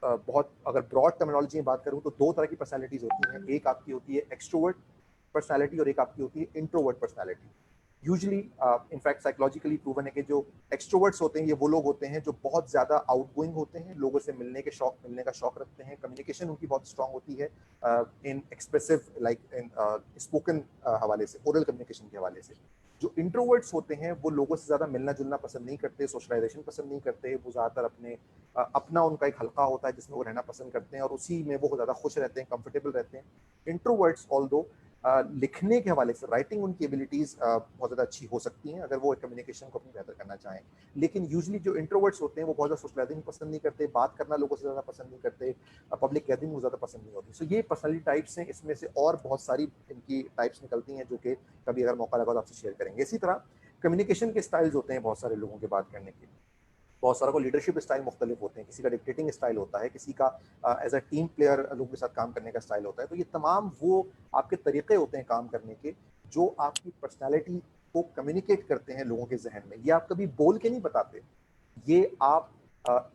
बहुत, अगर ब्रॉड टर्मिनोलॉजी में बात करूं तो 2 तरह की पर्सनैलिटीज होती हैं। एक आपकी होती है एक्सट्रोवर्ट पर्सनैलिटी और एक आपकी होती है introvert personality. Usually in fact psychologically proven है कि जो एक्सट्रोवर्ट्स होते हैं ये वो लोग होते हैं जो बहुत ज़्यादा आउटगोइंग होते हैं, लोगों से मिलने का शौक रखते हैं, कम्युनिकेशन उनकी बहुत स्ट्रांग होती है इन एक्सप्रेसिव लाइक इन स्पोकन हवाले से, ओरल कम्युनिकेशन के हवाले से। जो इंट्रोवर्ट्स होते हैं वो लोगों से ज़्यादा मिलना जुलना पसंद नहीं करते, सोशलाइजेशन पसंद नहीं करते, वो ज़्यादातर अपना उनका एक हल्का होता है जिसमें वो रहना पसंद करते हैं और उसी में वो ज़्यादा खुश रहते हैं, कंफर्टेबल रहते हैं। इंट्रोवर्ट्स ऑल्दो लिखने के हवाले से, राइटिंग उनकी एबिलिटीज़ बहुत ज़्यादा अच्छी हो सकती हैं अगर वो कम्युनिकेशन को अपनी बेहतर करना चाहें। लेकिन यूजुअली जो इंट्रोवर्ट्स होते हैं वो बहुत ज़्यादा सोशलाइजिंग पसंद नहीं करते, बात करना लोगों से ज़्यादा पसंद नहीं करते, पब्लिक गैदरिंग वो ज़्यादा पसंद नहीं होती। सो ये पर्सनैलिटी टाइप्स हैं, इसमें से और बहुत सारी इनकी टाइप्स निकलती हैं जो कि कभी अगर मौका लगा तो आपसे शेयर करेंगे। इसी तरह कम्युनिकेशन के स्टाइल्स होते हैं बहुत सारे लोगों के बात करने के। बहुत सारा को लीडरशिप स्टाइल मुख्तलिफ होते हैं, किसी का डिक्टेटिंग स्टाइल होता है, किसी का एज अ टीम प्लेयर लोगों के साथ काम करने का स्टाइल होता है। तो ये तमाम वो आपके तरीके होते हैं काम करने के जो आपकी पर्सनैलिटी को कम्युनिकेट करते हैं लोगों के जहन में। ये आप कभी बोल के नहीं बताते, ये आप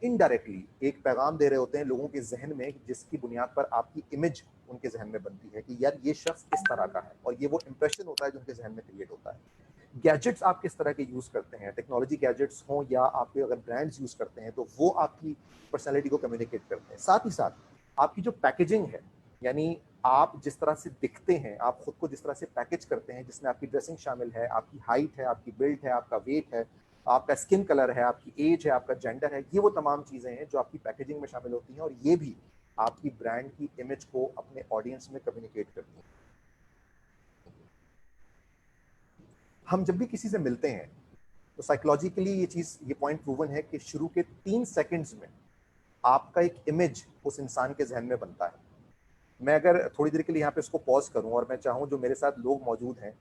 इनडायरेक्टली एक पैगाम दे रहे होते हैं लोगों के जहन में, जिसकी बुनियाद पर आपकी इमेज उनके जहन में बनती है कि यार ये शख्स इस तरह का है, और ये वो इंप्रेशन होता है जो उनके जहन में क्रिएट होता है। गैजेट्स आप किस तरह के यूज़ करते हैं, टेक्नोलॉजी गैजेट्स हों या आपके अगर ब्रांड्स यूज़ करते हैं, तो वो आपकी पर्सनैलिटी को कम्युनिकेट करते हैं। साथ ही साथ आपकी जो पैकेजिंग है, यानी आप जिस तरह से दिखते हैं, आप खुद को जिस तरह से पैकेज करते हैं, जिसमें आपकी ड्रेसिंग शामिल है, आपकी हाइट है, आपकी बिल्ड है, आपका वेट है, आपका स्किन कलर है, आपकी एज है, आपका जेंडर है, ये वो तमाम चीज़ें हैं जो आपकी पैकेजिंग में शामिल होती हैं और ये भी आपकी ब्रांड की इमेज को अपने ऑडियंस में कम्युनिकेट करती हैं। हम जब भी किसी से मिलते हैं तो साइकोलॉजिकली ये पॉइंट प्रूवन है कि शुरू के 3 सेकंड्स में आपका एक इमेज उस इंसान के जहन में बनता है। मैं अगर थोड़ी देर के लिए यहाँ पे इसको पॉज करूँ और मैं चाहूँ जो मेरे साथ लोग मौजूद हैं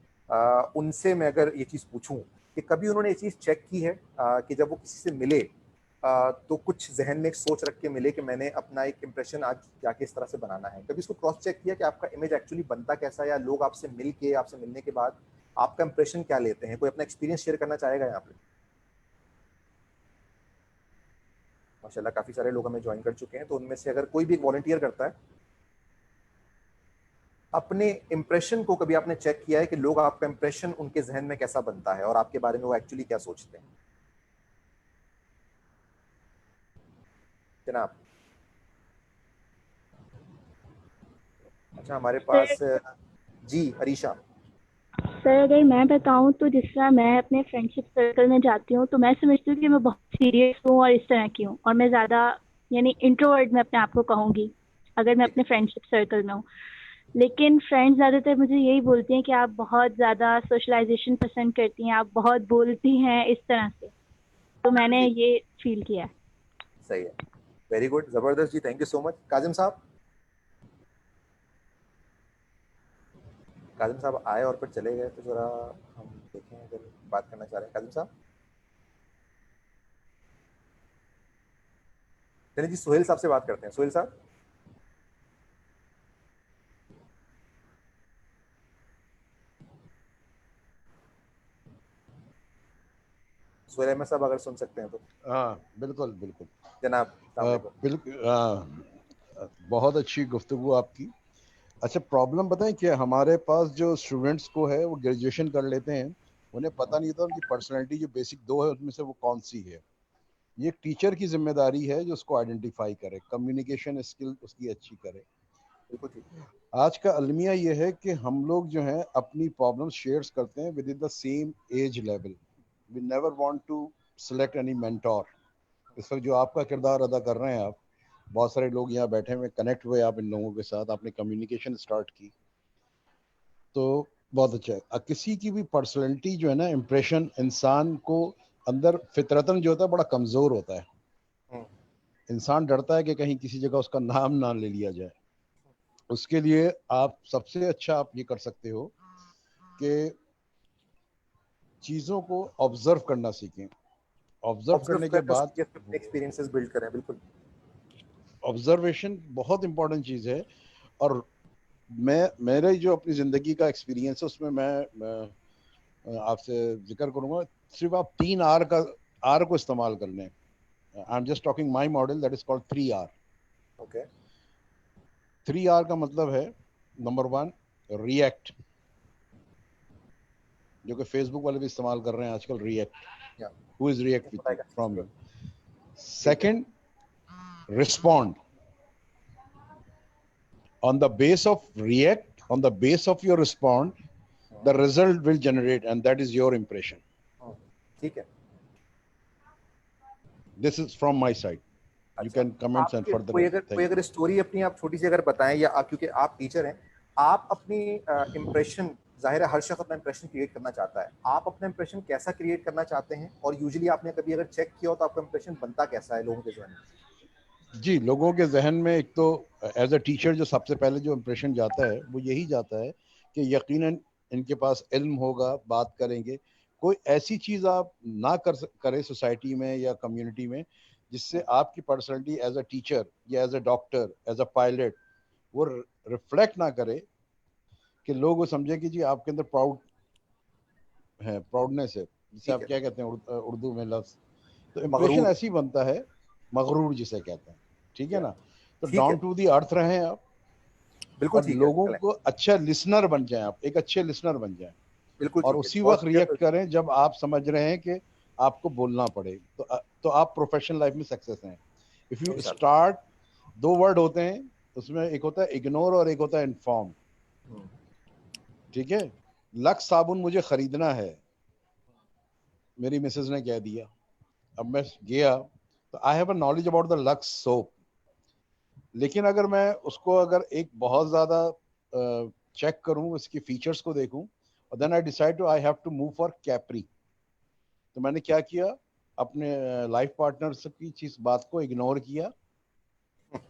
उनसे मैं अगर ये चीज़ पूछूं कि कभी उन्होंने ये चीज़ चेक की है कि जब वो किसी से मिले तो कुछ जहन में एक सोच रख के मिले कि मैंने अपना एक इंप्रेशन आज जाके इस तरह से बनाना है, कभी इसको क्रॉस चेक किया कि आपका इमेज एक्चुअली बनता कैसा है, या लोग आपसे मिलने के बाद आपका इंप्रेशन क्या लेते हैं? कोई अपना एक्सपीरियंस शेयर करना चाहेगा यहाँ पे? माशाल्लाह काफी सारे लोग हमें ज्वाइन कर चुके हैं, तो उनमें से अगर कोई भी वॉलंटियर करता है, अपने इंप्रेशन को कभी आपने चेक किया है कि लोग आपका इंप्रेशन उनके जहन में कैसा बनता है और आपके बारे में वो एक्चुअली क्या सोचते हैं? जनाब, अच्छा हमारे पास जी अरीशा। सर अगर मैं बताऊं तो जिस तरह मैं अपने फ्रेंडशिप सर्कल में जाती हूँ तो मैं समझती हूँ कि मैं बहुत सीरियस हूँ और इस तरह की हूँ, और मैं ज़्यादा यानी इंट्रोवर्ट मैं अपने आप को कहूँगी अगर मैं अपने फ्रेंडशिप सर्कल में हूँ। लेकिन फ्रेंड्स ज़्यादातर मुझे यही बोलती हैं कि आप बहुत ज़्यादा सोशलाइजेशन पसंद करती हैं, आप बहुत बोलती हैं, इस तरह से। तो मैंने ये फील किया है। सही है, वेरी गुड, जबरदस्त जी, thank you so much. Kazim साहब, काजिम साहब आए और फिर चले गए, तो जरा हम देखें अगर बात करना चाह रहे हैं काजिम साहब। चलिए जी सुहेल साहब से बात करते हैं। सुहेल साहब, सुहेल अहमद साहब अगर सुन सकते हैं तो। हाँ बिल्कुल बिल्कुल जनाब बिल्कुल, बहुत अच्छी गुफ्तगू आपकी। अच्छा, प्रॉब्लम बताएं कि हमारे पास जो स्टूडेंट्स को है वो ग्रेजुएशन कर लेते हैं, उन्हें पता नहीं होता उनकी पर्सनैलिटी जो बेसिक 2 है उसमें से वो कौन सी है। ये एक टीचर की जिम्मेदारी है जो उसको आइडेंटिफाई करे, कम्युनिकेशन स्किल उसकी अच्छी करे। बिल्कुल ठीक। आज का अलमिया ये है कि हम लोग जो हैं अपनी प्रॉब्लम्स शेयर्स करते हैं within the same age level. We never want to select any mentor. इस वक्त जो आपका किरदार अदा कर रहे हैं आप, बहुत सारे लोग यहाँ बैठे हुए, कनेक्ट हुए आप इन लोगों के साथ, आपने कम्युनिकेशन स्टार्ट की, तो बहुत अच्छा है। किसी की भी पर्सनैलिटी जो है ना, इम्प्रेशन इंसान को अंदर फितरतन जो होता है बड़ा कमज़ोर होता है। इंसान डरता है कि कहीं किसी जगह उसका नाम ना ले लिया जाए। उसके लिए आप सबसे अच्छा आप ये कर सकते हो कि चीज़ों को ऑब्जर्व करना सीखें। ऑब्जर्व करने के बाद एक्सपीरियंसेस बिल्ड करें। बिल्कुल, ऑब्जर्वेशन बहुत इंपॉर्टेंट चीज़ है। और मेरे जो अपनी ज़िंदगी का एक्सपीरियंस है उसमें मैं आपसे जिक्र करूँगा, सिर्फ आप 3 आर को इस्तेमाल कर लें। I am just talking my model that is called 3R। Okay. 3R का मतलब है, नंबर 1 रिएक्ट, जो कि फेसबुक वाले भी इस्तेमाल कर रहे हैं आजकल, react, who is react with you from you. Second, respond. On the base of react, on the base of your respond, the result will generate and that is your impression. ठीक है, this is from my side, you can comments and further. कोई अगर स्टोरी अपनी आप छोटी सी अगर बताएं, या आप, क्योंकि आप टीचर हैं, आप अपनी इम्प्रेशन, जाहिर है हर शख्स अपना इंप्रेशन क्रिएट करना चाहता है, आप अपना इंप्रेशन कैसा क्रिएट करना चाहते हैं, और यूजुअली आपने कभी अगर चेक किया हो तो आपका इंप्रेशन बनता कैसा है लोगों के जहन में? जी, लोगों के जहन में एक तो एज अ टीचर जो सबसे पहले जो इम्प्रेशन जाता है वो यही जाता है कि यकीनन इनके पास इल्म होगा, बात करेंगे, कोई ऐसी चीज़ आप ना करें सोसाइटी में या कम्युनिटी में जिससे आपकी पर्सनैलिटी एज अ टीचर या as a doctor, as a pilot, वो रिफ्लेक्ट ना करे कि लोग वो समझे कि जी आपके अंदर प्राउड है, प्राउडनेस है, जिसे आप क्या कहते हैं उर्दू में लफ्ज़, तो इम्प्रेशन ऐसे ही बनता है, मगरूर जिसे कहते हैं। ठीक है ना? तो डाउन टू दी अर्थ रहें आप, बिल्कुल, और लोगों को अच्छा लिसनर बन जाएं, आप एक अच्छे लिसनर बन जाएं, बिल्कुल, और उसी वक्त रिएक्ट करें जब आप समझ रहे हैं कि आपको बोलना पड़े, तो आप प्रोफेशनल लाइफ में सक्सेस हैं। इफ यू स्टार्ट, 2 वर्ड होते हैं उसमें, एक होता है इग्नोर और एक होता है इन्फॉर्म। ठीक है? लक्स साबुन मुझे खरीदना है, मेरी मिसेज ने कह दिया, अब मैं गया तो I have a knowledge about the lux soap, लेकिन अगर मैं उसको अगर एक बहुत ज़्यादा चेक करूं, उसकी फीचर्स को देखूं, और then I decide to I have to move for Capri, तो मैंने क्या किया, अपने लाइफ पार्टनर की चीज बात को इग्नोर किया।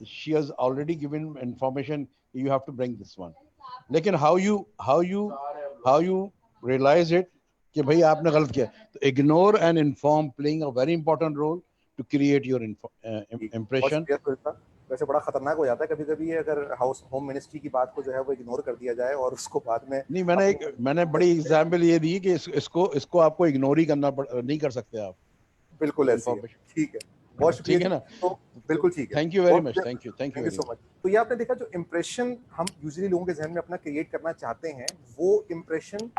She has already given information, you have to bring this one, लेकिन हाउ यू रियलाइज इट कि भाई आपने गलत किया, तो ignore and inform playing a very important role to create your impression. वैसे बड़ा खतरनाक हो जाता है कभी कभी अगर होम मिनिस्ट्री की बात को जो है वो इग्नोर कर दिया जाए और उसको बाद में नहीं, मैंने बड़ी एग्जाम्पल ये दी कि इसको आपको इग्नोर ही करना नहीं कर सकते आप। बिल्कुल ऐसे ही। ठीक है, बहुत शुक्रिया। ठीक है ना? तो बिल्कुल ठीक है, thank you very much, thank you so much. तो ये आपने देखा, जो इम्प्रेशन हम यूजुअली लोगों के जहन में अपना क्रिएट करना चाहते हैं, वो इम्प्रेशन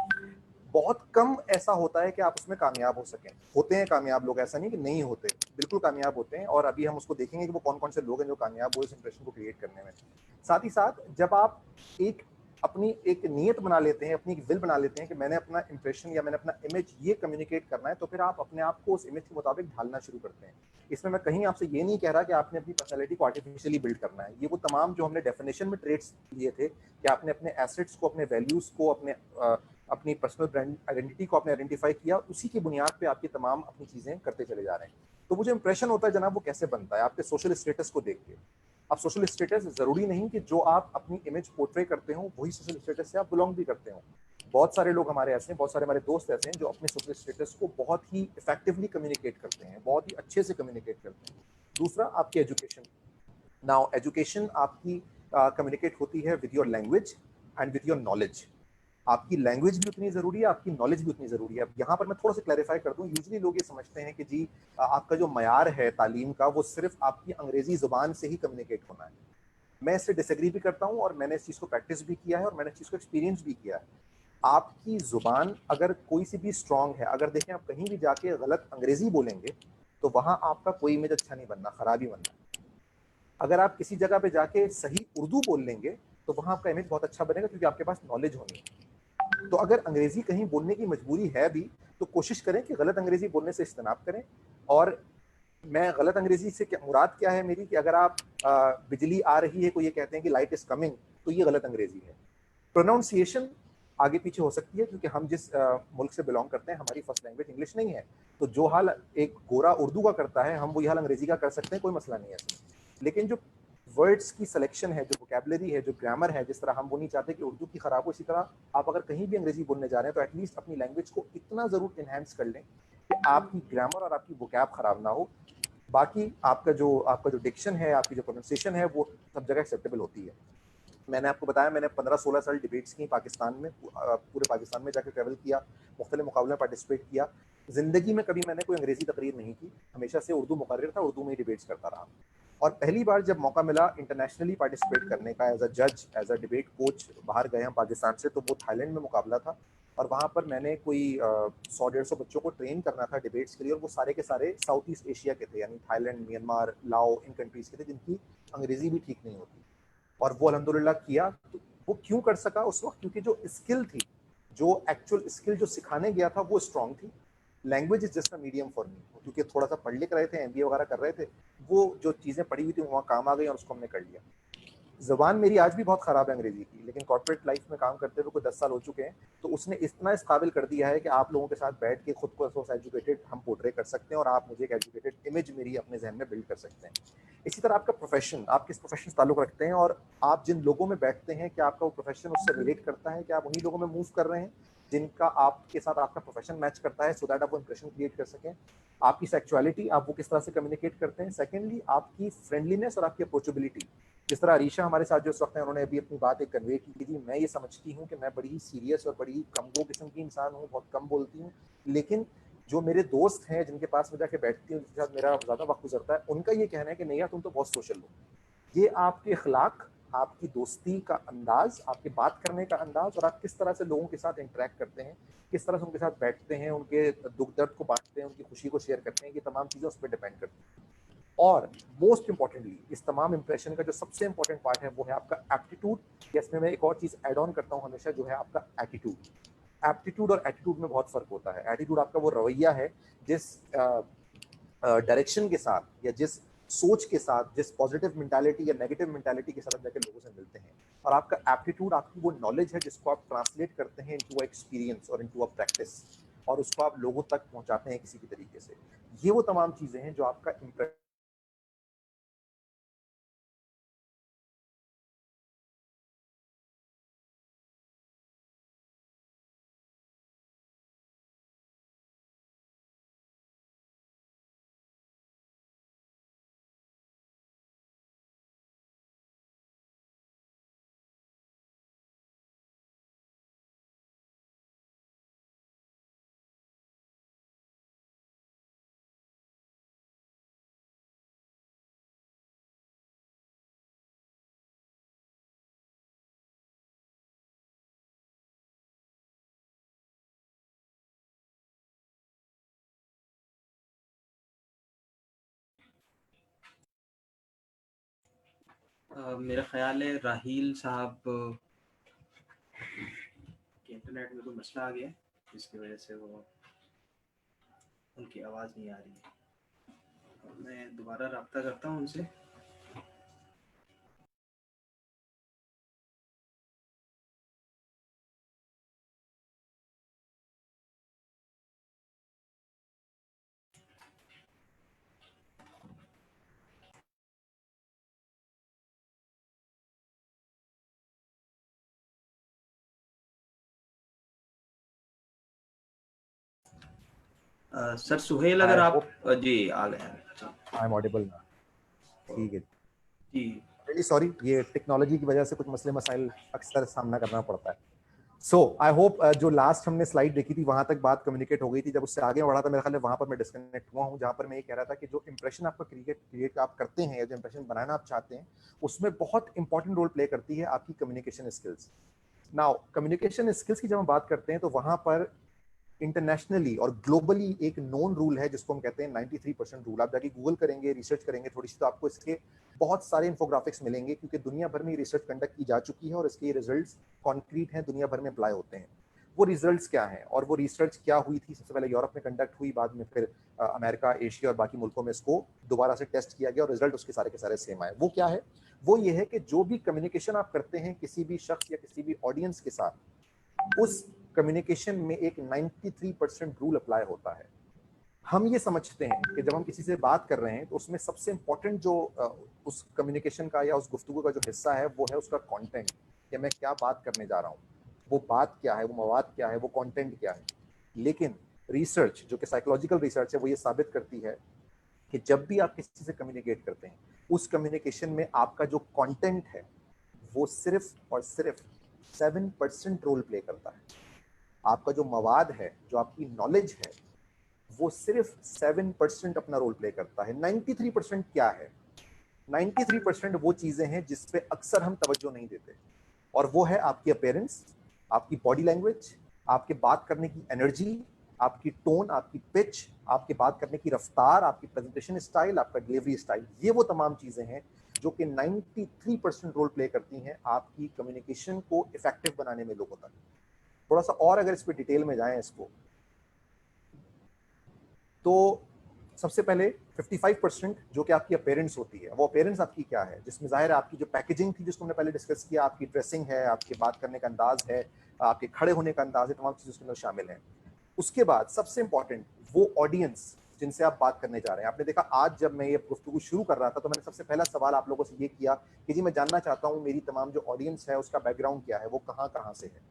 बहुत कम ऐसा होता है कि आप उसमें कामयाब हो सकें। होते हैं कामयाब लोग, ऐसा नहीं कि नहीं होते, बिल्कुल कामयाब होते हैं, और अभी हम उसको देखेंगे कि वो कौन कौन से लोग हैं जो कामयाब हुए इस इंप्रेशन को क्रिएट करने में। साथ ही साथ जब आप अपनी एक नीयत बना लेते हैं, अपनी एक विल बना लेते हैं कि मैंने अपना इंप्रेशन या मैंने अपना इमेज ये कम्युनिकेट करना है, तो फिर आप अपने आप को उस इमेज के मुताबिक ढालना शुरू करते हैं। इसमें मैं कहीं आपसे ये नहीं कह रहा कि आपने अपनी पर्सनैलिटी को आर्टिफिशियली बिल्ड करना है। ये वो तमाम जो हमने डेफिनेशन में ट्रेट्स लिए थे कि आपने अपने एसेट्स को, अपने वैल्यूज को, अपनी पर्सनल ब्रांड आइडेंटिटी को आपने आइडेंटिफाई किया, उसी की बुनियाद पे आपकी तमाम अपनी चीज़ें करते चले जा रहे हैं। तो वो जो इंप्रेशन होता है जनाब, वो कैसे बनता है? आपके सोशल स्टेटस को देख के। अब सोशल स्टेटस ज़रूरी नहीं कि जो आप अपनी इमेज पोर्ट्रे करते हो वही सोशल स्टेटस से आप बिलोंग भी करते हो। बहुत सारे लोग हमारे ऐसे हैं, बहुत सारे हमारे दोस्त ऐसे हैं जो अपने सोशल स्टेटस को बहुत ही इफेक्टिवली कम्युनिकेट करते हैं, बहुत ही अच्छे से कम्युनिकेट करते हैं। दूसरा, आपकी एजुकेशन। नाउ एजुकेशन आपकी कम्युनिकेट होती है with your language and with your knowledge. आपकी लैंग्वेज भी उतनी ज़रूरी है, आपकी नॉलेज भी उतनी ज़रूरी है। अब यहाँ पर मैं थोड़ा सा क्लैरिफाई कर दूँ। यूजुअली लोग ये समझते हैं कि जी आपका जो मयार है तालीम का, वो सिर्फ आपकी अंग्रेज़ी ज़ुबान से ही कम्युनिकेट होना है। मैं इससे डिसएग्री भी करता हूँ, और मैंने इस चीज़ को प्रैक्टिस भी किया है, और मैंने इस चीज़ को एक्सपीरियंस भी किया है। आपकी ज़ुबान अगर कोई सी भी स्ट्रॉन्ग है, अगर देखें आप कहीं भी जाके गलत अंग्रेज़ी बोलेंगे तो वहाँ आपका कोई इमेज अच्छा नहीं बनना, ख़राब ही बनना। अगर आप किसी जगह पे जाके सही उर्दू बोल लेंगे तो वहाँ आपका इमेज बहुत अच्छा बनेगा, क्योंकि आपके पास नॉलेज होनी है। तो अगर अंग्रेजी कहीं बोलने की मजबूरी है भी, तो कोशिश करें कि गलत अंग्रेजी बोलने से इज्तनाब करें, और मैं गलत अंग्रेजी से क्या मुराद क्या है मेरी कि अगर आप बिजली आ रही है, कोई ये कहते हैं कि लाइट इज कमिंग, तो ये गलत अंग्रेजी है। प्रोनाउंसिएशन आगे पीछे हो सकती है क्योंकि हम जिस मुल्क से बिलोंग करते हैं हमारी फर्स्ट लैंग्वेज इंग्लिश नहीं है, तो जो हाल एक गोरा उर्दू का करता है हम वही हाल अंग्रेजी का कर सकते हैं, कोई मसला नहीं है इसमें। लेकिन जो वर्ड्स की सिलेक्शन है, जो वोकैबुलरी है, जो ग्रामर है, जिस तरह हम वो नहीं चाहते कि उर्दू की खराब हो, इसी तरह आप अगर कहीं भी अंग्रेजी बोलने जा रहे हैं तो एटलीस्ट अपनी लैंग्वेज को इतना ज़रूर इन्हेंस कर लें कि आपकी ग्रामर और आपकी वोकैब खराब ना हो। बाकी आपका जो डिक्शन है, आपकी जो प्रोनाउंसिएशन है, वो सब जगह एक्सेप्टेबल होती है। मैंने आपको बताया मैंने 15-16 साल डिबेट्स की पाकिस्तान में, पूरे पाकिस्तान में जाकर ट्रैवल किया, मुख्तलिफ मुकाबलों में पार्टिसिपेट किया। ज़िंदगी में कभी मैंने कोई अंग्रेज़ी तकरीर नहीं की, हमेशा से उर्दू मुकर्रिर था, उर्दू में ही डिबेट्स करता रहा। और पहली बार जब मौका मिला इंटरनेशनली पार्टिसिपेट करने का एज अ जज, एज अ डिबेट कोच, बाहर गए हम पाकिस्तान से, तो वो थाईलैंड में मुकाबला था। और वहाँ पर मैंने कोई 100-150 बच्चों को ट्रेन करना था डिबेट्स के लिए, और वो सारे के सारे साउथ ईस्ट एशिया के थे, यानी थाईलैंड, म्यांमार, लाओ, इन कंट्रीज़ के थे जिनकी अंग्रेज़ी भी ठीक नहीं होती। और वो अल्हम्दुलिल्लाह किया। तो वो क्यों कर सका उस वक्त? क्योंकि जो स्किल थी, जो एक्चुअल स्किल जो सिखाने गया था, वो स्ट्रॉन्ग थी। Language is just a medium for me, क्योंकि थोड़ा सा पढ़ लिख रहे थे, एमबीए वगैरह कर रहे थे, वो जो चीज़ें पढ़ी हुई थी वहाँ काम आ गई और उसको हमने कर लिया। ज़बान मेरी आज भी बहुत ख़राब है अंग्रेज़ी की, लेकिन कॉर्पोरेट लाइफ में काम करते हुए कोई 10 साल हो चुके हैं, तो उसने इतना इस काबिल कर दिया है कि आप लोगों के साथ बैठ के खुद को सोच एजुकेटेड हम पोर्ट्रे कर सकते हैं और आप मुझे एक एजुकेटेड इमेज मेरी अपने जहन में बिल्ड कर सकते हैं। इसी तरह आपका प्रोफेशन, आप किस प्रोफेशन से ताल्लुक़ रखते हैं और आप जिन लोगों में बैठते हैं, क्या आपका वो प्रोफेशन उससे रिलेट करता है, क्या आप उन्हीं लोगों में मूव कर रहे हैं जिनका आपके साथ आपका प्रोफेशन मैच करता है, सो दैट आप वो इंप्रेशन क्रिएट कर सकें। आपकी सेक्सुअलिटी, आप वो किस तरह से कम्युनिकेट करते हैं। सेकेंडली, आपकी फ्रेंडलीनेस और आपकी अप्रोचेबिलिटी। जिस तरह अरीशा हमारे साथ जो इस वक्त है, उन्होंने अभी अपनी बात एक कन्वे की थी, मैं ये समझती हूँ कि मैं बड़ी ही सीरियस और बड़ी ही कमगो किस्म की इंसान हूँ, बहुत कम बोलती हूँ, लेकिन जो मेरे दोस्त हैं जिनके पास मैं जाके बैठती हूँ, जिनके साथ मेरा ज़्यादा वक्त गुजरता है, उनका ये कहना है कि नहीं यार तुम तो बहुत सोशल हो। ये आपके अखलाक, आपकी दोस्ती का अंदाज, आपके बात करने का अंदाज और आप किस तरह से लोगों के साथ इंटरेक्ट करते हैं, किस तरह से उनके साथ बैठते हैं, उनके दुख दर्द को बांटते हैं, उनकी खुशी को शेयर करते हैं, ये तमाम चीज़ें उस पर डिपेंड करती हैं। और मोस्ट इंपॉर्टेंटली इस तमाम इंप्रेशन का जो सबसे इंपॉर्टेंट पार्ट है वो है आपका एप्टीट्यूड। इसमें मैं एक और चीज़ ऐड ऑन करता हूँ हमेशा, जो है आपका एटीट्यूड। एप्टीट्यूड और एटीट्यूड में बहुत फ़र्क होता है। एटीट्यूड आपका वो रवैया है जिस डायरेक्शन के साथ या जिस सोच के साथ, जिस पॉजिटिव मेंटालिटी या नेगेटिव मेंटालिटी के साथ आप जाकर लोगों से मिलते हैं। और आपका एप्टीट्यूड आपकी वो नॉलेज है जिसको आप ट्रांसलेट करते हैं इनटू अ एक्सपीरियंस और इनटू अ प्रैक्टिस, और उसको आप लोगों तक पहुंचाते हैं किसी भी तरीके से। ये वो तमाम चीज़ें हैं जो आपका इम्प्रेशन मेरा ख्याल है राहील साहब के इंटरनेट में कोई मसला आ गया है, जिसकी वजह से वो उनकी आवाज़ नहीं आ रही है। मैं दोबारा रब्ता करता हूँ उनसे। सर सुहेल, अगर आप जी आ गए हैं। आई एम ऑडिबल ना? ठीक है जी, रियली सॉरी, ये टेक्नोलॉजी की वजह से कुछ मसले मसाइल अक्सर सामना करना पड़ता है। सो आई होप जो लास्ट हमने स्लाइड देखी थी वहां तक बात कम्युनिकेट हो गई थी। जब उससे आगे बढ़ा था मेरे ख्याल है वहां पर मैं डिस्कनेक्ट हुआ हूँ, जहां पर मैं ये कह रहा था कि जो इंप्रेशन आपका क्रिएट आप करते हैं या जो इंप्रेशन बनाना आप चाहते हैं, उसमें बहुत इंपॉर्टेंट रोल प्ले करती है आपकी communication skills. Now communication skills की जब हम बात करते हैं तो वहां पर इंटरनेशनली और ग्लोबली एक नोन रूल है जिसको हम कहते हैं 93% रूल। आप जाके गूगल करेंगे, रिसर्च करेंगे थोड़ी सी, तो आपको इसके बहुत सारे इंफोग्राफिक्स मिलेंगे, क्योंकि दुनिया भर में रिसर्च कंडक्ट की जा चुकी है और इसके रिजल्ट्स कॉन्क्रीट हैं, दुनिया भर में अप्लाई होते हैं। वो रिजल्ट्स क्या हैं और वो रिसर्च क्या हुई थी। सबसे पहले यूरोप में कंडक्ट हुई, बाद में फिर अमेरिका, एशिया और बाकी मुल्कों में इसको दोबारा से टेस्ट किया गया और रिजल्ट उसके सारे के सारे सेम आए। वो क्या है? वो ये है कि जो भी कम्युनिकेशन आप करते हैं किसी भी शख्स या किसी भी ऑडियंस के साथ, उस कम्युनिकेशन में एक 93% रूल अप्लाई होता है। हम ये समझते हैं कि जब हम किसी से बात कर रहे हैं तो उसमें सबसे इम्पोर्टेंट जो उस कम्युनिकेशन का या उस गुफ्तगू का जो हिस्सा है वो है उसका कंटेंट, कि मैं क्या बात करने जा रहा हूँ, वो बात क्या है, वो मवाद क्या है, वो कंटेंट क्या है। लेकिन रिसर्च जो कि साइकोलॉजिकल रिसर्च है वो ये साबित करती है कि जब भी आप किसी से कम्युनिकेट करते हैं उस कम्युनिकेशन में आपका जो कंटेंट है वो सिर्फ और सिर्फ 7% रोल प्ले करता है। आपका जो मवाद है, जो आपकी नॉलेज है, वो सिर्फ 7% अपना रोल प्ले करता है। 93% क्या है? 93% वो चीजें हैं जिस पे अक्सर हम तवज्जो नहीं देते, और वो है आपकी अपीयरेंस, आपकी बॉडी लैंग्वेज, आपके बात करने की एनर्जी, आपकी टोन, आपकी पिच, आपके बात करने की रफ्तार, आपकी प्रेजेंटेशन स्टाइल, आपका डिलीवरी स्टाइल। ये वो तमाम चीजें हैं जो कि 93% रोल प्ले करती हैं आपकी कम्युनिकेशन को इफेक्टिव बनाने में लोगों तक। थोड़ा सा और अगर इस पर डिटेल में जाएं इसको, तो सबसे पहले 55% जो कि आपकी अपीयरेंस होती है, वो अपीयरेंस आपकी क्या है, जिसमें जाहिर है आपकी जो पैकेजिंग थी जिसको हमने पहले डिस्कस किया, आपकी ड्रेसिंग है, आपके बात करने का अंदाज है, आपके खड़े होने का अंदाज है, तमाम चीज़ें उसके अंदर शामिल हैं। उसके बाद सबसे इंपॉर्टेंट वो ऑडियंस जिनसे आप बात करने जा रहे हैं। आपने देखा आज जब मैं ये गुफ्तगू शुरू कर रहा था तो मैंने सबसे पहला सवाल आप लोगों से ये किया कि जी मैं जानना चाहता हूँ मेरी तमाम जो ऑडियंस है उसका बैकग्राउंड क्या है, वो कहाँ कहाँ से है,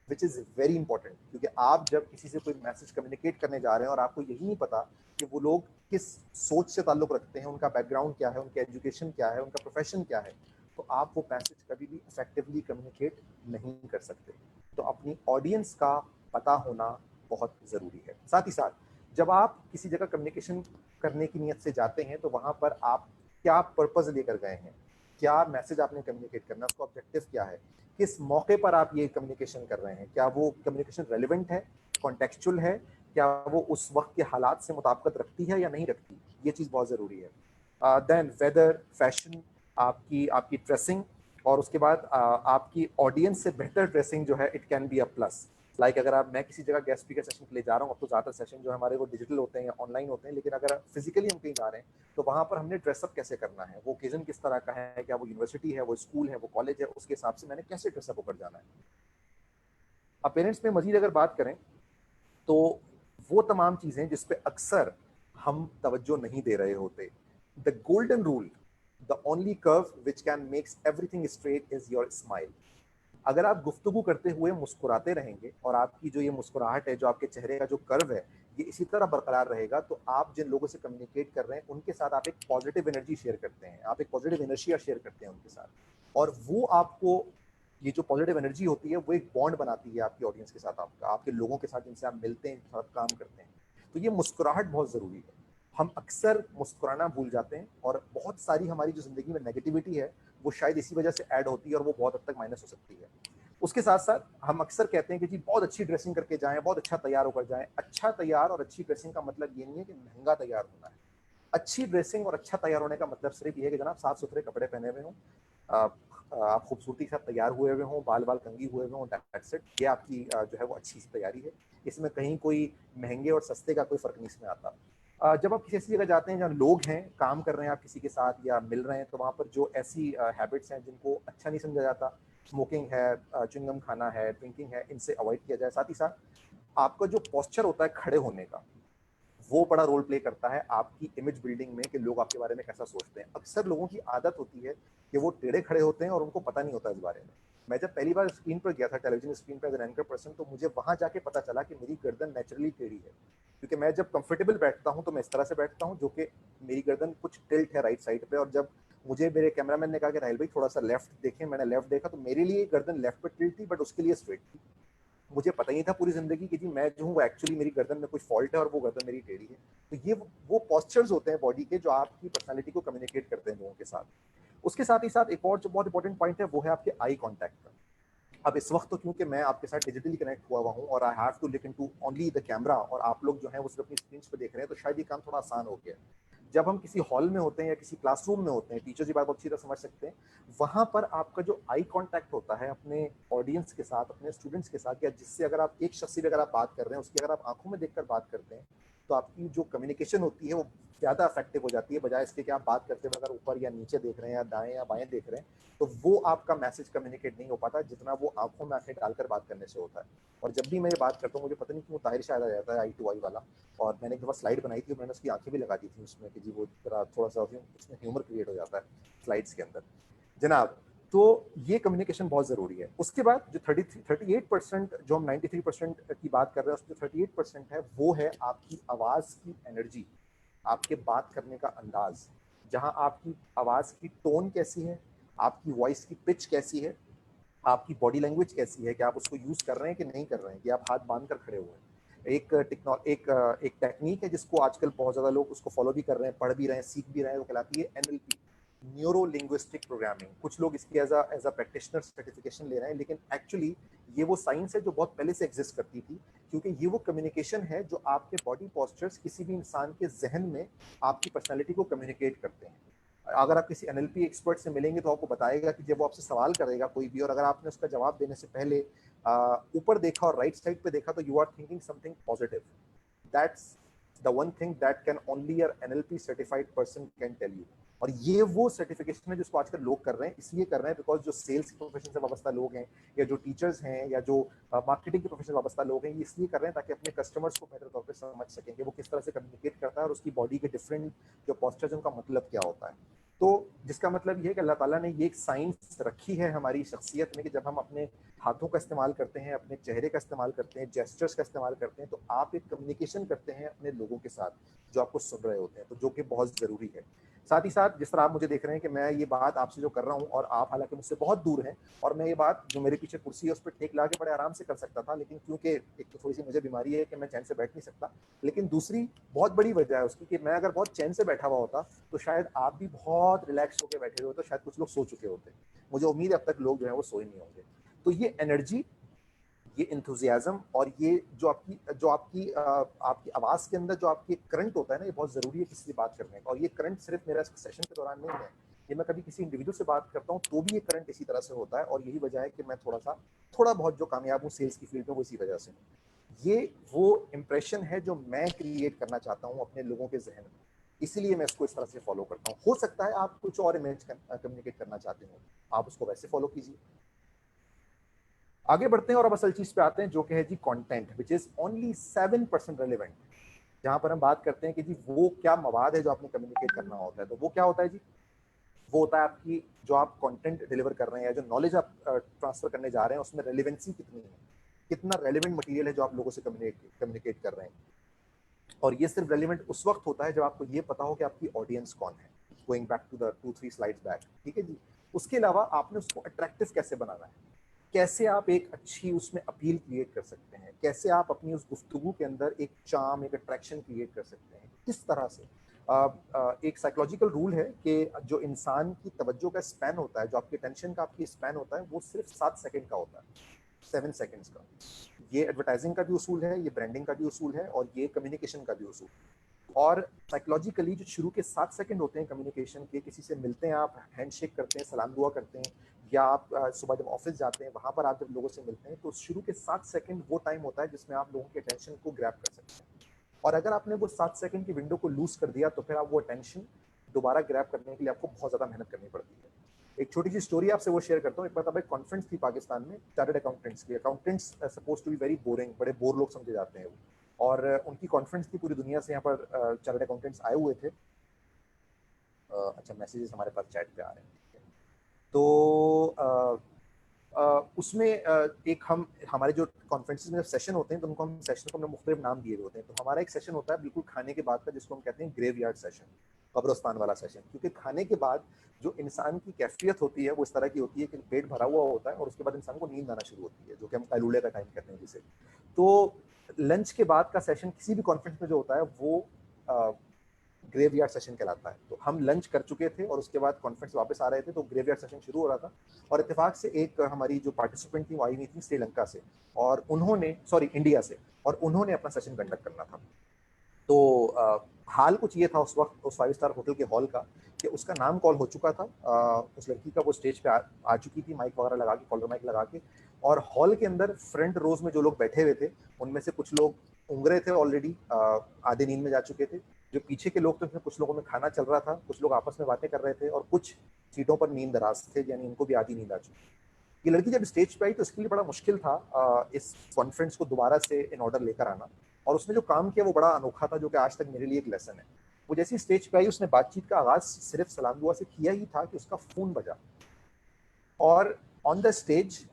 विच इज़ वेरी इंपॉर्टेंट। क्योंकि आप जब किसी से कोई मैसेज कम्युनिकेट करने जा रहे हैं और आपको यही नहीं पता कि वो लोग किस सोच से ताल्लुक़ रखते हैं, उनका बैकग्राउंड क्या है, उनका एजुकेशन क्या है, उनका प्रोफेशन क्या है, तो आप वो मैसेज कभी भी इफेक्टिवली कम्युनिकेट नहीं कर सकते। तो अपनी ऑडियंस का पता होना बहुत ज़रूरी है। साथ ही साथ जब आप किसी जगह कम्युनिकेशन करने की नीयत से जाते हैं तो वहाँ पर आप क्या पर्पज़ लेकर गए हैं, क्या मैसेज आपने कम्युनिकेट करना, उसका ऑब्जेक्टिव क्या है, किस मौके पर आप ये कम्युनिकेशन कर रहे हैं, क्या वो कम्युनिकेशन रेलिवेंट है, कॉन्टेक्चुअल है, क्या वो उस वक्त के हालात से मुताबिकत रखती है या नहीं रखती, ये चीज़ बहुत ज़रूरी है। देन वेदर, फैशन, आपकी ड्रेसिंग, और उसके बाद आपकी ऑडियंस से बेहतर ड्रेसिंग जो है it can be a plus. Like अगर मैं किसी जगह गेस्ट स्पीकर सेशन के लिए जा रहा हूँ, अब तो ज़्यादातर सेशन जो हमारे वो डिजिटल होते हैं या ऑनलाइन होते हैं, लेकिन अगर फिजिकली हम कहीं जा रहे हैं तो वहाँ पर हमने ड्रेसअप कैसे करना है, वो ओकेजन किस तरह का है, क्या वो यूनिवर्सिटी है, वो स्कूल है, वो कॉलेज है, उसके हिसाब से मैंने कैसे ड्रेसअप होकर जाना है। अब पेरेंट्स में मजीद अगर बात करें तो वो तमाम चीज़ें जिस पे अक्सर हम तवज्जो नहीं दे रहे होते। The golden rule, the only curve which can makes everything straight is your smile. अगर आप गुफ्तगू करते हुए मुस्कुराते रहेंगे और आपकी जो ये मुस्कुराहट है, जो आपके चेहरे का जो कर्व है, ये इसी तरह बरकरार रहेगा, तो आप जिन लोगों से कम्युनिकेट कर रहे हैं उनके साथ आप एक पॉजिटिव एनर्जी शेयर करते हैं, आप एक पॉजिटिव इनर्शिया शेयर करते हैं उनके साथ, और वो आपको ये जो पॉजिटिव एनर्जी होती है वो एक बॉन्ड बनाती है आपकी ऑडियंस के साथ, आपके लोगों के साथ जिनसे आप मिलते हैं, साथ काम करते हैं। तो ये मुस्कुराहट बहुत ज़रूरी है। हम अक्सर मुस्कुराना भूल जाते हैं और बहुत सारी हमारी जो ज़िंदगी में नेगेटिविटी है वो शायद इसी वजह से ऐड होती है और वो बहुत हद तक माइनस हो सकती है। उसके साथ साथ हम अक्सर कहते हैं कि जी बहुत अच्छी ड्रेसिंग करके जाएं, बहुत अच्छा तैयार होकर जाएं। अच्छा तैयार और अच्छी ड्रेसिंग का मतलब ये नहीं है कि महंगा तैयार होना है। अच्छी ड्रेसिंग और अच्छा तैयार होने का मतलब सिर्फ ये है कि जनाब साफ सुथरे कपड़े पहने हुए हों, आप खूबसूरती के साथ तैयार हुए हुए हों, बाल कंघी हुए हुए हों, दैट्स इट। ये आपकी जो है वो अच्छी सी तैयारी है। इसमें कहीं कोई महंगे और सस्ते का कोई फ़र्क नहीं इसमें आता। जब आप किसी ऐसी जगह जाते हैं जहाँ लोग हैं, काम कर रहे हैं आप किसी के साथ या मिल रहे हैं, तो वहाँ पर जो ऐसी हैबिट्स हैं जिनको अच्छा नहीं समझा जाता, स्मोकिंग है, च्युइंगम खाना है, ड्रिंकिंग है, इनसे अवॉइड किया जाए। साथ ही साथ आपका जो पोस्चर होता है खड़े होने का, वो बड़ा रोल प्ले करता है आपकी इमेज बिल्डिंग में कि लोग आपके बारे में कैसा सोचते हैं। अक्सर लोगों की आदत होती है कि वो टेढ़े खड़े होते हैं और उनको पता नहीं होता इस बारे में। मैं जब पहली बार स्क्रीन पर गया था, टेलीविजन स्क्रीन पर एज एन एंकर पर्सन, तो मुझे वहाँ जाके पता चला कि मेरी गर्दन नेचुरली टेढ़ी है। क्योंकि मैं जब कंफर्टेबल बैठता हूँ तो मैं इस तरह से बैठता हूँ, जो कि मेरी गर्दन कुछ टिल्ट है राइट साइड पे, और जब मुझे मेरे कैमरामैन ने कहा कि राहिल भाई थोड़ा सा लेफ्ट देखें, मैंने लेफ्ट देखा तो मेरे लिए गर्दन लेफ्ट पे टिल्ट थी, बट उसके लिए स्ट्रेट थी। मुझे पता ही नहीं था पूरी ज़िंदगी कि जी मैं जो हूँ वो एक्चुअली मेरी गर्दन में कुछ फॉल्ट है और वो गर्दन मेरी टेढ़ी है। तो ये वो पोस्चर्स होते हैं बॉडी के जो आपकी पर्सनैलिटी को कम्युनिकेट करते हैं लोगों के साथ। उसके साथ ही साथ एक और जो बहुत इंपॉर्टेंट पॉइंट है वो है आपके आई कॉन्टैक्ट का। अब इस वक्त तो क्योंकि मैं आपके साथ डिजिटली कनेक्ट हुआ हूँ और I have to look into only the camera, और आप लोग जो है वो सिर्फ अपनी स्क्रीन पे देख रहे हैं, तो शायद ये काम थोड़ा आसान हो गया। जब हम किसी हॉल में होते हैं या किसी क्लासरूम में होते हैं, टीचर्स ये बात बहुत अच्छी तरह समझ सकते हैं, वहाँ पर आपका जो आई कांटेक्ट होता है अपने ऑडियंस के साथ, अपने स्टूडेंट्स के साथ, या जिससे अगर आप एक शख्स से अगर आप बात कर रहे हैं उसकी अगर आप आंखों में देखकर बात करते हैं तो आपकी जो कम्युनिकेशन होती है वो ज़्यादा इफेक्टिव हो जाती है, बजाय इसके कि आप बात करते हुए अगर ऊपर या नीचे देख रहे हैं या दाएं या बाएं देख रहे हैं तो वो आपका मैसेज कम्युनिकेट नहीं हो पाता जितना वो आंखों में आंखें डालकर बात करने से होता है। और जब भी मैं ये बात करता हूँ मुझे पता नहीं क्यों ताहिर शायद आ जाता है आई टू आई वाला, और मैंने एक दफ़ा स्लाइड बनाई थी और मैंने उसकी आंखें भी लगा दी थी उसमें कि जी वो थोड़ा सा उसमें ह्यूमर क्रिएट हो जाता है स्लाइड्स के अंदर जनाब। तो ये कम्युनिकेशन बहुत ज़रूरी है। उसके बाद जो 38% जो हम 93% की बात कर रहे हैं उसमें 38% है वो है आपकी आवाज़ की एनर्जी, आपके बात करने का अंदाज, जहां आपकी आवाज़ की टोन कैसी है, आपकी वॉइस की पिच कैसी है, आपकी बॉडी लैंग्वेज कैसी है, कि आप उसको यूज़ कर रहे हैं कि नहीं कर रहे हैं, कि आप हाथ बांध कर खड़े हुए हैं। एक टेक्निक है जिसको आजकल बहुत ज़्यादा लोग उसको फॉलो भी कर रहे हैं, पढ़ भी रहे हैं, सीख भी रहे हैं, वो कहलाती है NLP, न्यूरो लिंग्विस्टिक प्रोग्रामिंग। कुछ लोग इसकी एज अ प्रैक्टिशनर सर्टिफिकेशन ले रहे हैं, लेकिन एक्चुअली ये वो साइंस है जो बहुत पहले से एग्जिस्ट करती थी, क्योंकि ये वो कम्युनिकेशन है जो आपके बॉडी पोस्चर्स किसी भी इंसान के जहन में आपकी पर्सनैलिटी को कम्युनिकेट करते हैं। अगर आप किसी NLP एक्सपर्ट से मिलेंगे तो आपको बताएगा कि जब वो आपसे सवाल करेगा कोई भी, और अगर आपने उसका जवाब देने से पहले ऊपर देखा और राइट साइड पे देखा तो you are thinking something positive. That's the one thing that can only a NLP certified person can tell you. और ये वो सर्टिफिकेशन है जिसको आजकल लोग कर रहे हैं, इसलिए कर रहे हैं बिकॉज जो सेल्स के प्रोफेशन से वाबस्ता लोग हैं या जो टीचर्स हैं या जो मार्केटिंग के प्रोफेशन से वाबस्ता लोग हैं, ये इसलिए कर रहे हैं ताकि अपने कस्टमर्स को बेहतर तौर पे समझ सकें कि वो किस तरह से कम्युनिकेट करता है और उसकी बॉडी के डिफरेंट जो पॉस्चर्स उनका मतलब क्या होता है। तो जिसका मतलब ये है कि अल्लाह ताला ने ये एक साइंस रखी है हमारी शख्सियत में कि जब हम अपने हाथों का इस्तेमाल करते हैं, अपने चेहरे का इस्तेमाल करते हैं, जेस्चर्स का इस्तेमाल करते हैं, तो आप एक कम्युनिकेशन करते हैं अपने लोगों के साथ जो आपको सुन रहे होते हैं, तो जो कि बहुत ज़रूरी है। साथ ही साथ जिस तरह आप मुझे देख रहे हैं कि मैं ये बात आपसे जो कर रहा हूँ और आप हालांकि मुझसे बहुत दूर हैं, और मैं ये बात जो मेरे पीछे कुर्सी है उस पर टेक ला के बड़े आराम से कर सकता था, लेकिन क्योंकि एक तो थोड़ी सी मुझे बीमारी है कि मैं चैन से बैठ नहीं सकता, लेकिन दूसरी बहुत बड़ी वजह है उसकी कि मैं अगर बहुत चैन से बैठा हुआ होता तो शायद आप भी बहुत रिलैक्स होकर बैठे हुए होते, तो शायद कुछ लोग सो चुके होते। मुझे उम्मीद है अब तक लोग जो है वो सोए नहीं होंगे। तो ये एनर्जी, ये इंथुजियाज्म और ये जो आपकी आपकी आवाज़ के अंदर जो आपकी करंट होता है ना, ये बहुत ज़रूरी है किसी से बात करने का। और ये करंट सिर्फ मेरा सेशन के दौरान नहीं है, ये मैं कभी किसी इंडिविजुअल से बात करता हूँ तो भी ये करंट इसी तरह से होता है। और यही वजह है कि मैं थोड़ा बहुत जो कामयाब हूँ सेल्स की फील्ड में वो इसी वजह से। ये वो इम्प्रेशन है जो मैं क्रिएट करना चाहता हूँ अपने लोगों के जहन में, इसीलिए मैं इसको इस तरह से फॉलो करता हूँ। हो सकता है आप कुछ और इमेज कम्युनिकेट करना चाहते हो, आप उसको वैसे फॉलो कीजिए। आगे बढ़ते हैं और अब असल चीज पे आते हैं जो कि है जी content, which is only 7% relevant. जहां पर हम बात करते हैं कि जी वो क्या मवाद है जो आपने कम्युनिकेट करना होता है, तो वो क्या होता है जी, वो होता है आपकी जो आप कंटेंट डिलीवर कर रहे हैं या जो नॉलेज आप ट्रांसफर करने जा रहे हैं उसमें रेलिवेंसी कितनी है, कितना रेलिवेंट मटेरियल है जो आप लोगों से कम्युनिकेट कर रहे हैं। और ये सिर्फ रेलिवेंट उस वक्त होता है जब आपको ये पता हो कि आपकी ऑडियंस कौन है। Going back to the 2-3 slides back, ठीक है जी। उसके अलावा आपने उसको अट्रैक्टिव कैसे बनाना है, कैसे आप एक अच्छी उसमें अपील क्रिएट कर सकते हैं, कैसे आप अपनी उस गुफ्तगू के अंदर एक चार्म, एक अट्रैक्शन क्रिएट कर सकते हैं, किस तरह से। एक साइकोलॉजिकल रूल है कि जो इंसान की तवज्जो का स्पैन होता है, जो आपकी टेंशन का आपकी स्पैन होता है, वो सिर्फ 7 सेकंड का होता है, 7 सेकंड्स का। ये एडवर्टाइजिंग का भी उसूल है, ये ब्रांडिंग का भी उसूल है और ये कम्युनिकेशन का भी उसूल। और साइकोलॉजिकली जो शुरू के 7 सेकंड होते हैं कम्युनिकेशन के, किसी से मिलते हैं आप, हैंडशेक करते हैं, सलाम दुआ करते हैं, या आप सुबह जब ऑफिस जाते हैं वहाँ पर आप जब लोगों से मिलते हैं, तो शुरू के 7 सेकंड वो टाइम होता है जिसमें आप लोगों के अटेंशन को ग्रैब कर सकते हैं। और अगर आपने वो 7 सेकंड की विंडो को लूज कर दिया तो फिर आप वो अटेंशन दोबारा ग्रैब करने के लिए आपको बहुत ज़्यादा मेहनत करनी पड़ती है। एक छोटी सी स्टोरी आपसे वो शेयर करता हूँ। एक बार तब एक कॉन्फ्रेंस थी पाकिस्तान में चार्टर्ड अकाउंटेंट्स की। Accountants suppose to be very boring, बड़े बोर लोग समझे जाते हैं वो, और उनकी कॉन्फ्रेंस थी, पूरी दुनिया से यहाँ पर चार्टर्ड अकाउंटेंट्स आए हुए थे। अच्छा, मैसेजेस हमारे पास चैट पे आ रहे हैं। तो उसमें एक हमारे जो कॉन्फ्रेंसेस में जब सेशन होते हैं तो उनको हम सेशन को हमने मुख्तलिफ नाम दिए हुए होते हैं। तो हमारा एक सेशन होता है बिल्कुल खाने के बाद का, जिसको हम कहते हैं ग्रेवयार्ड सेशन, कब्रिस्तान वाला सेशन। क्योंकि खाने के बाद जो इंसान की कैफियत होती है वो इस तरह की होती है कि पेट भरा हुआ होता है और उसके बाद इंसान को नींद आना शुरू होती है, जो कि हम कैलूले का टाइम कहते हैं जिसे। तो लंच के बाद का सेशन किसी भी कॉन्फ्रेंस में जो होता है वो ग्रेवयार्ड सेशन कहलाता है। तो हम लंच कर चुके थे और उसके बाद कॉन्फ्रेंस वापस आ रहे थे, तो ग्रेवयार्ड सेशन शुरू हो रहा था। और इत्तेफाक से एक हमारी जो पार्टिसिपेंट थी वो आई हुई थी श्रीलंका से, और उन्होंने इंडिया से, और उन्होंने अपना सेशन कंडक्ट करना था। तो हाल कुछ ये था उस वक्त उस 5 स्टार होटल के हॉल का कि उसका नाम कॉल हो चुका था। उस लड़की का वो स्टेज पे आ चुकी थी माइक वगैरह लगा के, कॉलर माइक लगा के, और हॉल के अंदर फ्रंट रोज में जो लोग बैठे हुए थे उनमें से कुछ लोग ऊँग रहे थे ऑलरेडी, आधे नींद में जा चुके थे। जो पीछे के लोग थे उसमें कुछ लोगों में खाना चल रहा था, कुछ लोग आपस में बातें कर रहे थे, और कुछ सीटों पर नींद दराज थे, यानी इनको भी आधी नींद आ चुकी। ये लड़की जब स्टेज पे आई तो इसके लिए बड़ा मुश्किल था इस कॉन्फ्रेंस को दोबारा से इन ऑर्डर लेकर आना, और उसने जो काम किया वो बड़ा अनोखा था, जो कि आज तक मेरे लिए एक लेसन है। वो जैसी स्टेज पे आई उसने बातचीत का आगाज सिर्फ सलाम दुआ से किया ही था कि उसका फोन बजा, और on the stage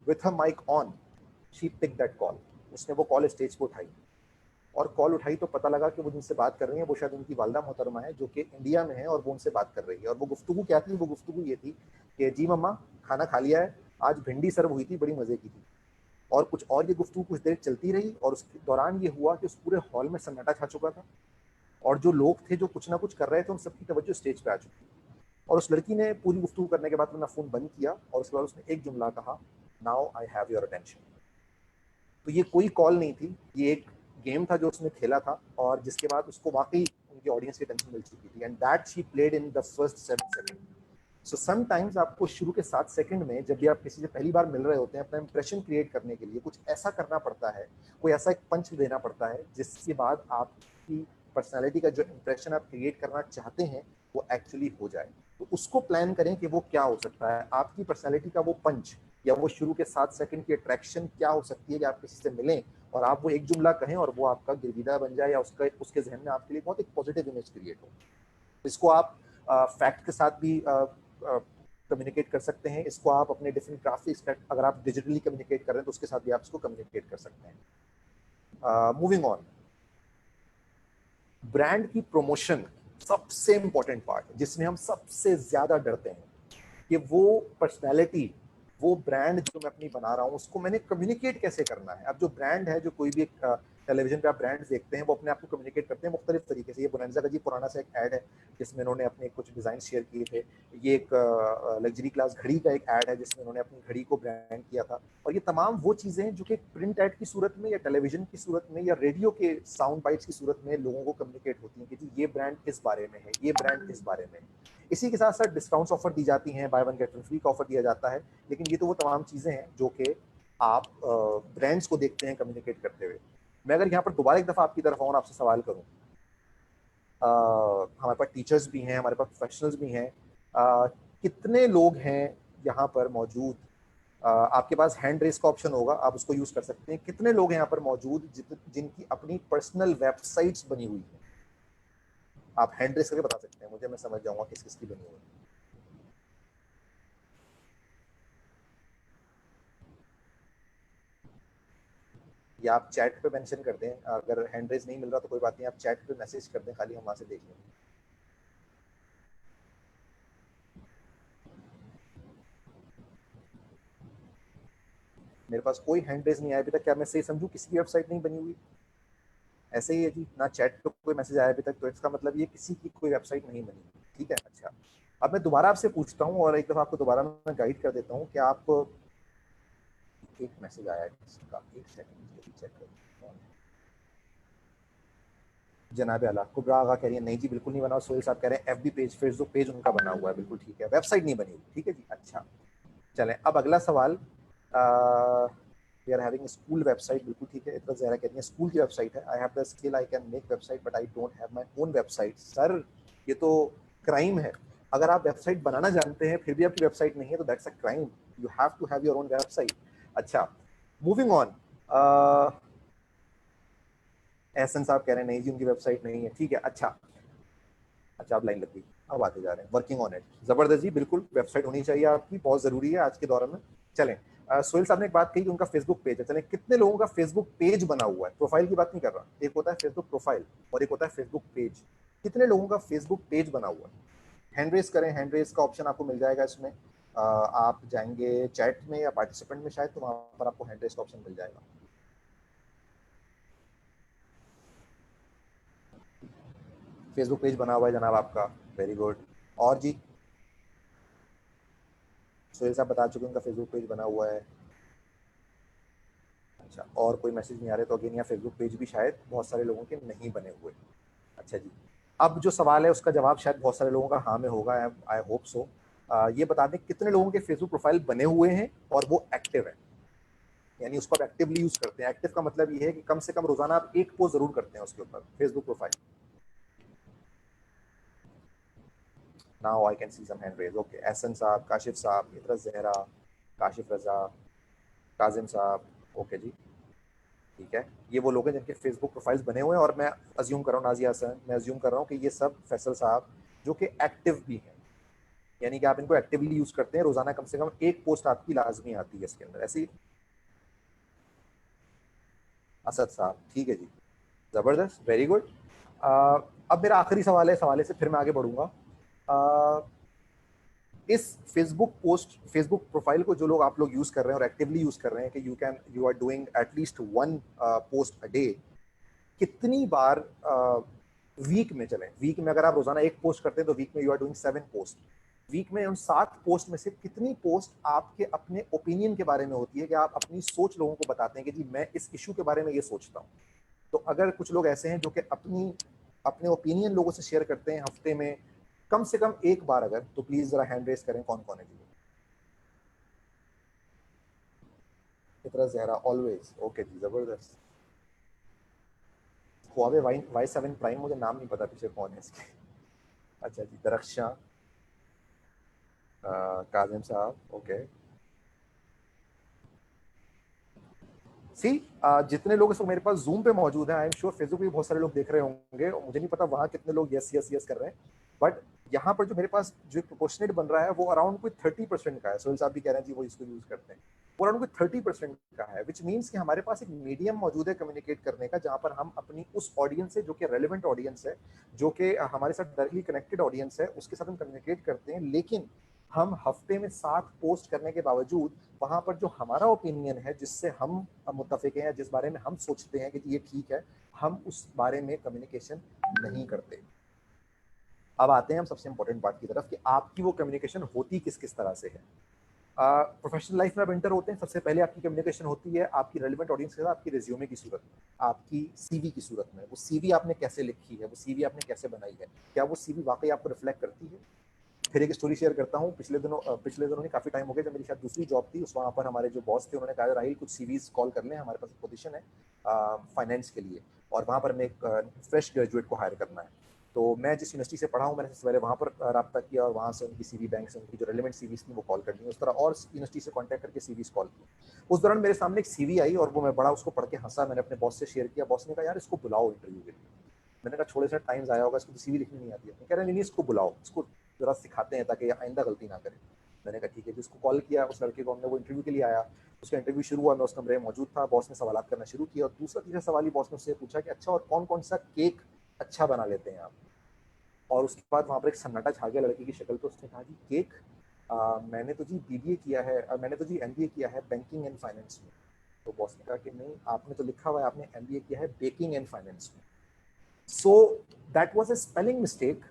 with her mic on she pick that call. उसने वो कॉल स्टेज पे उठाई, और कॉल उठाई तो पता लगा कि वो जिनसे बात कर रही है वो शायद उनकी वालदा मोहतरमा है जो कि इंडिया में है, और वो उनसे बात कर रही है। और वो गुफ्तगू क्या थी? वो गुफ्तगू ये थी कि जी मम्मा खाना खा लिया है, आज भिंडी सर्व हुई थी, बड़ी मजे की थी। और कुछ और ये गुफ्तगू कुछ देर चलती रही, और उसके दौरान ये हुआ कि उस पूरे हॉल में सन्नाटा छा चुका था, और जो लोग थे जो कुछ ना कुछ कर रहे थे उन सबकी तवज्जो स्टेज पे आ चुकी थी। और उस लड़की ने पूरी गुफ्तगू करने के बाद अपना फोन बंद किया, और उसके बाद उसने एक जुमला कहा, now I have your attention. तो ये कोई कॉल नहीं थी, ये एक गेम था जो उसने खेला था, और जिसके बाद उसको वाकई उनकी ऑडियंस की अटेंशन मिल चुकी थी, and that she played in the first 7 second. So sometimes आपको शुरू के 7 सेकंड में, जब भी आप किसी से पहली बार मिल रहे होते हैं, अपना इंप्रेशन क्रिएट करने के लिए कुछ ऐसा करना पड़ता है, कोई ऐसा एक पंच देना पड़ता है जिसके बाद आपकी पर्सनैलिटी का जो इंप्रेशन आप क्रिएट करना चाहते हैं वो एक्चुअली हो जाए। तो उसको प्लान करें कि वो क्या हो सकता है, आपकी पर्सनैलिटी का वो पंच, या वो शुरू के 7 सेकंड की अट्रैक्शन क्या हो सकती है कि आप किसी से मिलें और आप वो एक जुमला कहें और वो आपका गिरगिदा बन जाए, या उसके जहन में आपके लिए बहुत एक पॉजिटिव इमेज क्रिएट हो। इसको आप फैक्ट के साथ भी कम्युनिकेट कर सकते हैं, इसको आप अपने डिफरेंट ग्राफिक्स, अगर आप डिजिटली कम्युनिकेट कर रहे हैं तो उसके साथ भी आप इसको कम्युनिकेट कर सकते हैं। मूविंग ऑन, ब्रांड की प्रमोशन सबसे इंपॉर्टेंट पार्ट जिसमें हम सबसे ज्यादा डरते हैं कि वो पर्सनैलिटी, वो ब्रांड जो मैं अपनी बना रहा हूँ उसको मैंने कम्युनिकेट कैसे करना है। अब जो ब्रांड है, जो कोई भी एक टेलीविजन पे आप ब्रांड देखते हैं, वो अपने आप को कम्युनिकेट करते हैं मुख्तलिफ तरीके से। ये बोनांजा का जी पुराना सा एक ऐड है जिसमें उन्होंने अपने कुछ डिज़ाइन शेयर किए थे। ये एक लग्जरी क्लास घड़ी का एक ऐड है जिसमें उन्होंने अपनी घड़ी को ब्रांड किया था। और ये तमाम वो चीज़ें हैं जो कि प्रिंट ऐड की सूरत में, या टेलीविजन की सूरत में, या रेडियो के साउंड बाइट्स की सूरत में लोगों को कम्युनिकेट होती हैं कि जी ये ब्रांड इस बारे में है, ये ब्रांड इस बारे में। इसी के साथ साथ डिस्काउंट्स ऑफर दी जाती हैं, by one get one free का ऑफर दिया जाता है। लेकिन ये तो वो तमाम चीज़ें हैं जो कि आप ब्रांड्स को देखते हैं कम्युनिकेट करते हुए। मैं अगर यहाँ पर दोबारा एक दफ़ा आपकी तरफ आऊँ और आपसे सवाल करूँ, हमारे पास टीचर्स भी हैं, हमारे पास प्रोफेशनल्स भी हैं, कितने लोग हैं यहाँ पर मौजूद? आपके पास हैंड रेस का ऑप्शन होगा, आप उसको यूज़ कर सकते हैं। कितने लोग हैं यहाँ पर मौजूद जिनकी अपनी पर्सनल वेबसाइट्स बनी हुई हैं? आप हैंड रेस करके बता सकते हैं मुझे, मैं समझ जाऊंगा किस किस की बनी हुई है। या आप चैट पे मेंशन कर दें, अगर हैंड रेस नहीं मिल रहा तो कोई बात नहीं, आप चैट पे मैसेज कर दें, खाली हम वहां से देख लेंगे। मेरे पास कोई हैंड रेस नहीं आया अभी तक, क्या मैं सही समझूं किसी की वेबसाइट नहीं बनी हुई? ऐसे ही है जी, ना चैट पे कोई मैसेज आया अभी तक, तो इसका मतलब ये किसी की कोई वेबसाइट नहीं बनी। ठीक है, अच्छा। अब मैं दोबारा आपसे पूछता हूँ और एक दफ़ा आपको दोबारा मैं गाइड कर देता हूँ कि आप, एक मैसेज आया है किसी का, एक सेकंड चेक कर। जनाब आला कुबरा आगा कह रही है नहीं जी बिल्कुल नहीं बना। सोहेल साहब कह रहे हैं एफबी पेज, फेसबुक पेज उनका बना हुआ है, बिल्कुल ठीक है, वेबसाइट नहीं बनी हुई। ठीक है जी, अच्छा। चलें अब अगला सवाल, we are having school website, बिल्कुल ठीक है। इतना ज़हरा कहती है स्कूल की वेबसाइट है। I have the skill, I can make website but I don't have my own website. Sir ये तो क्राइम है, अगर आप वेबसाइट बनाना जानते हैं फिर भी आपकी वेबसाइट नहीं है तो that's a crime, you have to have your own website. अच्छा, मूविंग ऑन, एहसन साहब कह रहे हैं नहीं जी उनकी वेबसाइट नहीं है। ठीक है, अच्छा अच्छा, अब लाइन लग गई, अब आते जा रहे हैं, वर्किंग ऑन इट। जबरदस्त जी, बिल्कुल वेबसाइट होनी चाहिए आपकी, बहुत जरूरी है आज के दौर में। चलें, सोहेल साहब ने एक बात कही कि उनका फेसबुक पेज है। चलें, कितने लोगों का फेसबुक पेज बना हुआ है? प्रोफाइल की बात नहीं कर रहा, एक होता है फेसबुक प्रोफाइल और एक होता है फेसबुक पेज। कितने लोगों का फेसबुक पेज बना हुआ है? हैंड रेस करें, हैंड रेस का ऑप्शन आपको मिल जाएगा इसमें। आप जाएंगे चैट में या पार्टिसिपेंट में शायद, तो वहाँ पर आपको हैंड रेस का ऑप्शन मिल जाएगा। फेसबुक पेज बना हुआ है जनाब आपका, वेरी गुड। और जी सोहेल साहब बता चुके उनका फेसबुक पेज बना हुआ है। अच्छा, अच्छा, और कोई मैसेज नहीं आ रहे तो अगेन यहाँ फेसबुक पेज भी शायद बहुत सारे लोगों के नहीं बने हुए। अच्छा जी, अब जो सवाल है उसका जवाब शायद बहुत सारे लोगों का हाँ में होगा, आई होप सो। ये बता दें कितने लोगों के फेसबुक प्रोफाइल बने हुए हैं और वो एक्टिव है, यानी उसको आप एक्टिवली यूज करते हैं। एक्टिव का मतलब ये है कि कम से कम रोजाना आप एक पोस्ट जरूर करते हैं उसके ऊपर Facebook profile. Now I can see some hand raise. Okay, Ehsan साहब, काशिफ साहब, इतरत जहरा, काशिफ रजा, काजिम साहब, ओके जी, ठीक है। ये वो लोग हैं जिनके फेसबुक प्रोफाइल्स बने हुए हैं और मैं अज्यूम कर रहा हूँ, नाजिया हसन, मैं अज्यूम कर रहा हूँ कि ये सब फैसल साहब जो कि एक्टिव भी हैं, यानी कि आप इनको एक्टिवली यूज करते हैं, रोजाना कम से कम एक पोस्ट आपकी लाजमी आती है इसके अंदर, ऐसी। असद साहब, ठीक है जी, जबरदस्त, वेरी गुड। अब मेरा आखिरी सवाल है, इस हवाले से फिर मैं आगे बढ़ूंगा। इस फेसबुक प्रोफाइल को जो लोग आप लोग यूज कर रहे हैं और एक्टिवली यूज कर रहे हैं कि you are doing at least one post a day, कितनी बार वीक में चलें, वीक में अगर आप रोजाना एक पोस्ट करते हैं तो वीक में you are doing 7 post. Week में उन 7 पोस्ट में से कितनी पोस्ट आपके अपने ओपिनियन के बारे में होती है, कि आप अपनी सोच लोगों को बताते हैं कि जी मैं इस इशू के बारे में ये सोचता हूँ। तो अगर कुछ लोग ऐसे हैं जो कि अपने ओपिनियन लोगों से शेयर करते हैं हफ्ते में कम से कम एक बार, अगर तो प्लीज जरा हैंड रेस करें, कौन कौन है जी। इतना जहरा, ऑलवेज, ओके जी, जबरदस्त। हुआवे Y7 प्राइम, मुझे नाम नहीं पता पीछे कौन है इसके। अच्छा जी, दरख्शां, काजिम साहब, ओके। सी जितने लोग इस वक्त मेरे पास जूम पे मौजूद हैं, आई एम श्योर फेसबुक पे बहुत सारे लोग देख रहे होंगे, मुझे नहीं पता वहाँ कितने लोग यस यस यस कर रहे हैं, बट यहाँ पर जो मेरे पास जो प्रोपोर्शनेट बन रहा है वो अराउंड कोई 30% का है। सोहेल साहब भी कह रहे हैं जी वो इसको यूज करते हैं, वो अराउंड कोई 30% का है, विच मीन्स कि हमारे पास एक मीडियम मौजूद है कम्युनिकेट करने का, जहाँ पर हम अपनी उस ऑडियंस से जो कि रेलिवेंट ऑडियंस है, जो कि हमारे साथ डायरेक्टली कनेक्टेड ऑडियंस है, उसके साथ हम कम्युनिकेट करते हैं। लेकिन हम हफ्ते में 7 पोस्ट करने के बावजूद वहाँ पर जो हमारा ओपिनियन है, जिससे हम मुत्तफिक हैं, जिस बारे में हम सोचते हैं कि ये ठीक है, हम उस बारे में कम्युनिकेशन नहीं करते। अब आते हैं हम सबसे इंपॉर्टेंट बात की तरफ कि आपकी वो कम्युनिकेशन होती किस किस तरह से है। प्रोफेशनल लाइफ में आप इंटर होते हैं, सबसे पहले आपकी कम्युनिकेशन होती है आपकी रेलिवेंट ऑडियंस के साथ, आपकी रिज्यूमे की सूरत में, आपकी सीवी की सूरत में। वो सीवी आपने कैसे लिखी है, वो सीवी आपने कैसे बनाई है, क्या वो सीवी वाकई आपको रिफ्लेक्ट करती है। फिर एक स्टोरी शेयर करता हूँ, पिछले दिनों नहीं, काफ़ी टाइम हो गया, जब मेरी शायद दूसरी जॉब थी, उस वहाँ पर हमारे जो बॉस थे उन्होंने कहा राहिल कुछ सीवीज कॉल कर लें, हमारे पास पोजीशन है फाइनेंस के लिए, और वहाँ पर हमें एक फ्रेश ग्रेजुएट को हायर करना है। तो मैं जिस यूनिवर्सिटी से पढ़ा हूँ, मैंने सबसे पहले वहाँ पर रब्ता किया और वहाँ से उनकी सीवी बैंक से उनकी जो रेलिवेंट सीवीज थी वो कॉल कर दी, उस तरह और यूनिवर्सिटी से कॉन्टैक्ट करके सीवीज कॉल की। उस दौरान मेरे सामने एक सीवी आई और वो मैं बड़ा उसको पढ़ के हंसा, मैंने अपने बॉस से शेयर किया, बॉस ने कहा यार इसको बुलाओ इंटरव्यू के लिए। मैंने कहा छोड़े सा टाइम आया होगा, इसको तो सीवी लिखनी नहीं आती है। कह रहे नहीं इसको बुलाओ, इसको जरा सिखाते हैं ताकि आइंदा गलती ना करें। मैंने कहा ठीक है, जिसको कॉल किया उस लड़के को, हमने वो इंटरव्यू के लिए आया, उसका इंटरव्यू शुरू हुआ, मैं उस कमरे में मौजूद था, बॉस ने सवाल करना शुरू किया और दूसरा तीसरा सवाल ही बॉस ने उससे पूछा कि अच्छा और कौन कौन सा केक अच्छा बना लेते हैं आप। और उसके बाद वहाँ पर एक सन्नाटा छा गया लड़के की शक्ल पे। उसने कहा जी केक, मैंने तो जी BBA किया है, मैंने तो जी MBA किया है बैंकिंग एंड फाइनेंस में। तो बॉस ने कहा कि नहीं, आपने तो लिखा हुआ है आपने MBA किया है बेकिंग एंड फाइनेंस में। So that was a spelling mistake,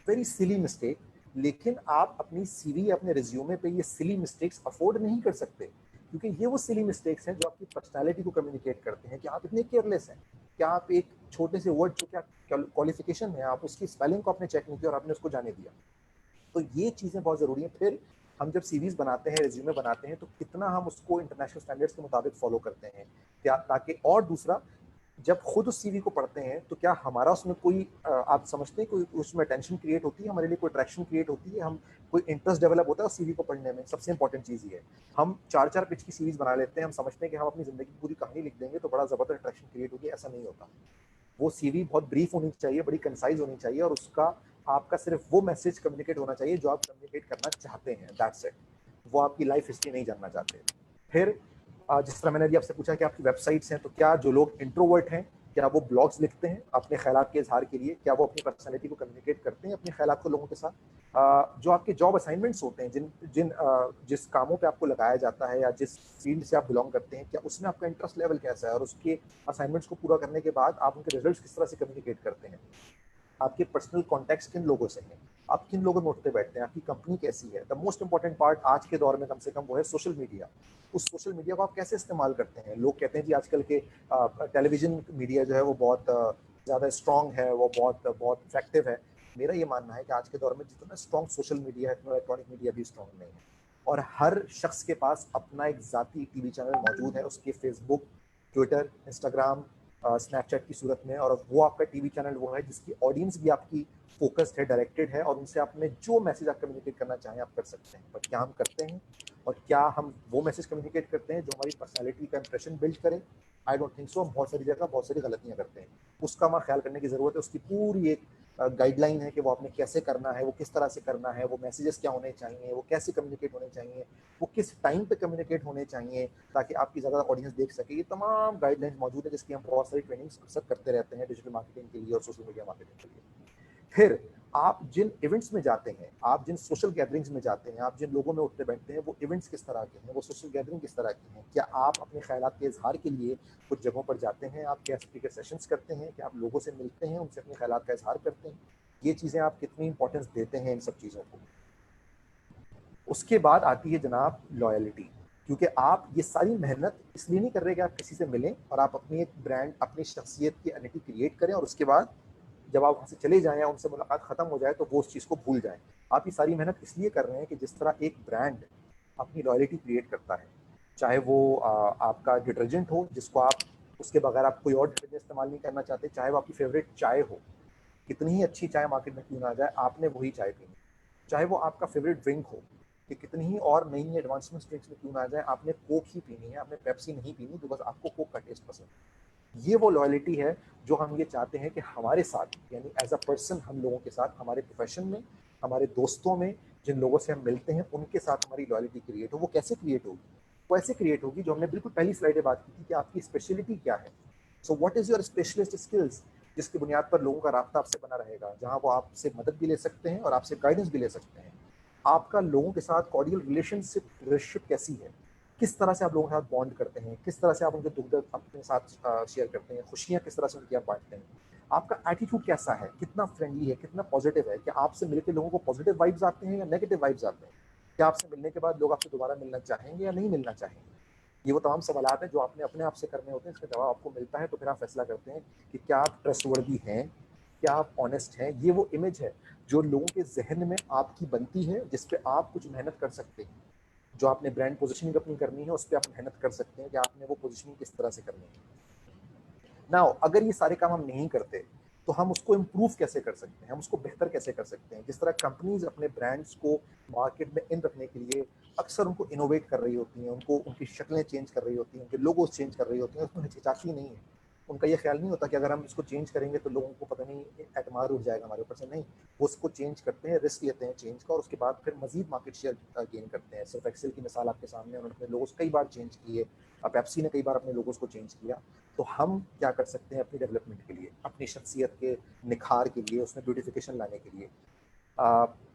very silly mistake. लेकिन आप अपनी सीवी, अपने रिज्यूमे पे ये सिली मिस्टेक्स अफोर्ड नहीं कर सकते, क्योंकि ये वो सिली मिस्टेक्स हैं जो आपकी पर्सनालिटी को कम्युनिकेट करते हैं कि आप इतने केयरलेस हैं, कि आप एक छोटे से वर्ड जो क्या क्वालिफिकेशन है, आप उसकी स्पेलिंग को आपने चेक नहीं किया और आपने उसको जाने दिया। तो ये चीज़ें बहुत ज़रूरी हैं। फिर हम जब सीवीज बनाते हैं, रिज्यूमे बनाते हैं, तो कितना हम उसको इंटरनेशनल स्टैंडर्ड्स के मुताबिक फॉलो करते हैं, क्या, ताकि, और दूसरा जब खुद उस सीवी को पढ़ते हैं तो क्या हमारा उसमें कोई आप समझते हैं कोई उसमें टेंशन क्रिएट होती है, हमारे लिए कोई अट्रैक्शन क्रिएट होती है, हम कोई इंटरेस्ट डेवलप होता है उस सीवी को पढ़ने में। सबसे इंपॉर्टेंट चीज़ ये है, हम 4-4 पेज की सीवीज बना लेते हैं, हम समझते हैं कि हम अपनी ज़िंदगी की पूरी कहानी लिख देंगे तो बड़ा ज़बरदस्त अट्रैक्शन क्रिएट होगी, ऐसा नहीं होता। वो सीवी बहुत ब्रीफ होनी चाहिए, बड़ी कंसाइज होनी चाहिए, और उसका आपका सिर्फ वो मैसेज कम्युनिकेट होना चाहिए जो आप कम्युनिकेट करना चाहते हैं, दैट्स इट। वो आपकी लाइफ हिस्ट्री नहीं जानना चाहते। फिर जिस तरह मैंने अभी आपसे पूछा कि आपकी वेबसाइट्स हैं, तो क्या जो लोग इंट्रोवर्ट हैं क्या वो ब्लॉग्स लिखते हैं अपने ख्यालात के इजहार के लिए, क्या वो अपनी पर्सनैलिटी को कम्युनिकेट करते हैं अपने ख्यालात को लोगों के साथ। जो आपके जॉब असाइनमेंट्स होते हैं, जिस कामों पे आपको लगाया जाता है या जिस फील्ड से आप बिलोंग करते हैं, क्या उसमें आपका इंटरेस्ट लेवल कैसा है, और उसके असाइनमेंट्स को पूरा करने के बाद आप उनके रिजल्ट्स किस तरह से कम्युनिकेट करते हैं, आपके पर्सनल कॉन्टैक्ट्स किन लोगों से हैं, आप किन लोगों में उठते बैठते हैं, आपकी कंपनी कैसी है। द मोस्ट इंपॉर्टेंट पार्ट आज के दौर में कम से कम वो है सोशल मीडिया। उस सोशल मीडिया को आप कैसे इस्तेमाल करते हैं। लोग कहते हैं जी आजकल के टेलीविजन मीडिया जो है वो बहुत ज़्यादा स्ट्रॉन्ग है, वो बहुत बहुत इफेक्टिव है। मेरा ये मानना है कि आज के दौर में जितना स्ट्रॉन्ग सोशल मीडिया है उतना इलेक्ट्रॉनिक मीडिया भी स्ट्रॉन्ग नहीं है। और हर शख्स के पास अपना एक ज़ाती टीवी चैनल मौजूद है, उसके फेसबुक, ट्विटर, इंस्टाग्राम, स्नैपचैट की सूरत में। और वो आपका टीवी चैनल वो है जिसकी ऑडियंस भी आपकी फोकस्ड है, डायरेक्टेड है, और उनसे आपने जो मैसेज आप कम्युनिकेट करना चाहें आप कर सकते हैं। बट क्या हम करते हैं, और क्या हम वो मैसेज कम्युनिकेट करते हैं जो हमारी पर्सनैलिटी का इंप्रेशन बिल्ड करे? I don't think so. हम बहुत सारी जगह बहुत सारी गलतियाँ करते हैं, उसका हमारा ख्याल करने की ज़रूरत है। उसकी पूरी एक गाइडलाइन है कि वो आपने कैसे करना है, वो किस तरह से करना है, वो मैसेजेस क्या होने चाहिए, वो कैसे कम्युनिकेट होने चाहिए, वो किस टाइम पे कम्युनिकेट होने चाहिए ताकि आपकी ज़्यादा ऑडियंस देख सके। ये तमाम गाइडलाइंस मौजूद है जिसकी हम बहुत सारी ट्रेनिंग्स अक्सर करते रहते हैं डिजिटल मार्केटिंग के लिए और सोशल मीडिया मार्केटिंग के लिए। फिर आप जिन इवेंट्स में जाते हैं, आप जिन सोशल गैदरिंग्स में जाते हैं, आप जिन लोगों में उठते बैठते हैं, वो इवेंट्स किस तरह के हैं, वो सोशल गैदरिंग किस तरह की हैं। क्या आप अपने ख्यालात के इजहार के लिए कुछ जगहों पर जाते हैं, आप क्या स्पीकर सेशंस करते हैं, क्या आप लोगों से मिलते हैं, उनसे अपने ख्यालात का इजहार करते हैं? ये चीज़ें आप कितनी इंपॉर्टेंस देते हैं इन सब चीज़ों को। उसके बाद आती है जनाब लॉयल्टी, क्योंकि आप ये सारी मेहनत इसलिए नहीं कर रहे कि आप किसी से मिलें और आप अपनी एक ब्रांड, अपनी शख्सियत की आइडेंटिटी क्रिएट करें और उसके बाद जब आप वहाँ से चले जाएं या उनसे मुलाकात ख़त्म हो जाए तो वो उस चीज़ को भूल जाएं। आप ये सारी मेहनत इसलिए कर रहे हैं कि जिस तरह एक ब्रांड अपनी लॉयल्टी क्रिएट करता है, चाहे वो आपका डिटर्जेंट हो जिसको आप उसके बगैर आप कोई और डिटर्जेंट इस्तेमाल नहीं करना चाहते, चाहे वो आपकी फेवरेट चाय हो, कितनी ही अच्छी चाय मार्केट में क्यों ना आ जाए आपने वही चाय पीनी, चाहे वो आपका फेवरेट ड्रिंक हो कि कितनी ही और नई नई एडवांसमेंट ड्रिंक्स में क्यों ना आ जाए, आपने कोक ही पीनी है, आपने पेप्सी नहीं पीनी, तो बस आपको कोक का टेस्ट पसंद है। ये वो लॉयल्टी है जो हम ये चाहते हैं कि हमारे साथ, यानी एज अ पर्सन हम लोगों के साथ, हमारे प्रोफेशन में, हमारे दोस्तों में, जिन लोगों से हम मिलते हैं उनके साथ हमारी लॉयल्टी क्रिएट हो। वो कैसे क्रिएट होगी? वो ऐसे क्रिएट होगी जो हमने बिल्कुल पहली स्लाइड में बात की थी कि आपकी स्पेशलिटी क्या है। So what is your specialist skills, जिसकी बुनियाद पर लोगों का राब्ता आपसे बना रहेगा, जहाँ वो आपसे मदद भी ले सकते हैं और आपसे गाइडेंस भी ले सकते हैं। आपका लोगों के साथ कॉर्डियल रिलेशनशिप कैसी है, किस तरह से आप लोगों के साथ बॉन्ड करते हैं, किस तरह से आप उनके दुख दर्द अपने साथ शेयर करते हैं, खुशियाँ किस तरह से उनकी आप बांटते हैं, आपका एटीट्यूड कैसा है, कितना फ्रेंडली है, कितना पॉजिटिव है, क्या आपसे मिलकर लोगों को पॉजिटिव वाइब्स आते हैं या नेगेटिव वाइब्स आते हैं, क्या आपसे मिलने के बाद लोग आपसे दोबारा मिलना चाहेंगे या नहीं मिलना चाहेंगे। ये वो तमाम सवालात हैं जो आपने अपने आप से करने होते हैं, इसका जवाब आपको मिलता है तो फिर आप फैसला करते हैं कि क्या आप ट्रस्टवर्दी हैं, क्या आप ऑनेस्ट हैं। ये वो इमेज है जो लोगों के जहन में आपकी बनती है, जिस पे आप कुछ मेहनत कर सकते हैं। जो आपने ब्रांड पोजीशनिंग अपनी करनी है उस पर आप मेहनत कर सकते हैं कि आपने वो पोजीशनिंग किस तरह से करनी है। नाउ अगर ये सारे काम हम नहीं करते तो हम उसको इम्प्रूव कैसे कर सकते हैं, हम उसको बेहतर कैसे कर सकते हैं। जिस तरह कंपनीज अपने ब्रांड्स को मार्केट में इन रखने के लिए अक्सर उनको इनोवेट कर रही होती हैं, उनको उनकी शक्लें चेंज कर रही होती हैं, उनके लोगोस चेंज कर रही होती हैं, उसमें हिचकिचाती नहीं है। उनका ये ख्याल नहीं होता कि अगर हम इसको चेंज करेंगे तो लोगों को पता नहीं एतमाद उठ जाएगा हमारे ऊपर से। नहीं, वो उसको चेंज करते हैं, रिस्क लेते हैं चेंज का और उसके बाद फिर मजीद मार्केट शेयर गेन करते हैं। सिर्फ एक्सेल की मिसाल आपके सामने, उन्होंने अपने लोगोस कई बार चेंज किए, पेप्सी ने कई बार अपने लोगों को चेंज किया। तो हम क्या कर सकते हैं अपनी डेवलपमेंट के लिए, अपनी शख्सियत के निखार के लिए, उसमें ब्यूटिफिकेशन लाने के लिए।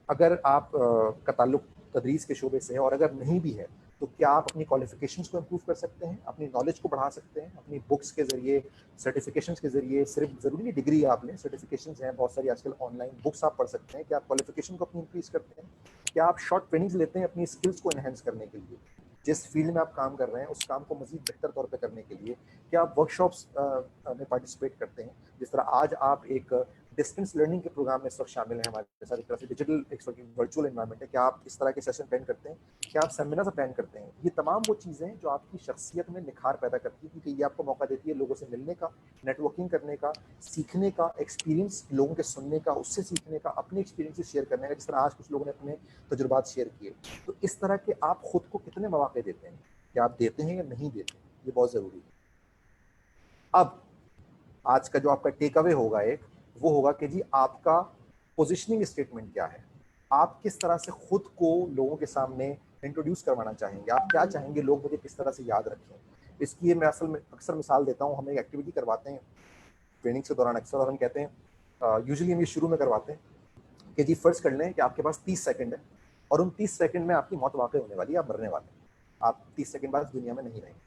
अगर आप का ताल्लुक तदरीस के शोबे से है और अगर नहीं भी है तो क्या आप अपनी क्वालिफिकेशंस को इम्प्रूव कर सकते हैं, अपनी नॉलेज को बढ़ा सकते हैं अपनी बुक्स के ज़रिए, सर्टिफिकेशंस के ज़रिए। सिर्फ ज़रूरी नहीं डिग्री आप लें, सर्टिफिकेशंस हैं बहुत सारी आजकल ऑनलाइन, बुक्स आप पढ़ सकते हैं। क्या आप क्वालिफिकेशन को अपनी इंक्रीज़ करते हैं? क्या आप शॉर्ट ट्रेनिंग्स लेते हैं अपनी स्किल्स को इन्हेंस करने के लिए? जिस फील्ड में आप काम कर रहे हैं उस काम को मज़ीद बेहतर तौर पे करने के लिए क्या आप वर्कशॉप्स में पार्टिसिपेट करते हैं? जिस तरह आज आप एक डिस्टेंस लर्निंग के प्रोग्राम में इस वक्त शामिल हैं हमारे साथ, एक तरह से डिजिटल एक वर्चुअल एनवायरनमेंट है, क्या आप इस तरह के सेशन प्लान करते हैं? क्या आप सेमिनार प्लान करते हैं? ये तमाम वो चीज़ें हैं जो आपकी शख्सियत में निखार पैदा करती है, क्योंकि ये आपको मौका देती है लोगों से मिलने का, नेटवर्किंग करने का, सीखने का, एक्सपीरियंस लोगों के सुनने का, उससे सीखने का, अपने एक्सपीरियंस शेयर करने का। जिस तरह आज कुछ लोगों ने अपने तजुर्बात शेयर किए, तो इस तरह के आप खुद को कितने मौके देते हैं, क्या आप देते हैं या नहीं देते, ये बहुत ज़रूरी है। अब आज का जो आपका टेक अवे होगा एक, वो होगा कि जी आपका पोजीशनिंग स्टेटमेंट क्या है, आप किस तरह से खुद को लोगों के सामने इंट्रोड्यूस करवाना चाहेंगे, आप क्या चाहेंगे लोग मुझे किस तरह से याद रखें। इसकी ये मैं असल में अक्सर मिसाल देता हूँ। हम एक एक्टिविटी करवाते हैं ट्रेनिंग के दौरान अक्सर, और हम कहते हैं यूजुअली हम ये शुरू में करवाते हैं कि जी फ़र्ज़ कर लें कि आपके पास 30 सेकंड है और उन 30 सेकंड में आपकी मौत वाक़ई होने वाली है, आप मरने वाले हैं, आप 30 सेकंड बाद दुनिया में नहीं रहेंगे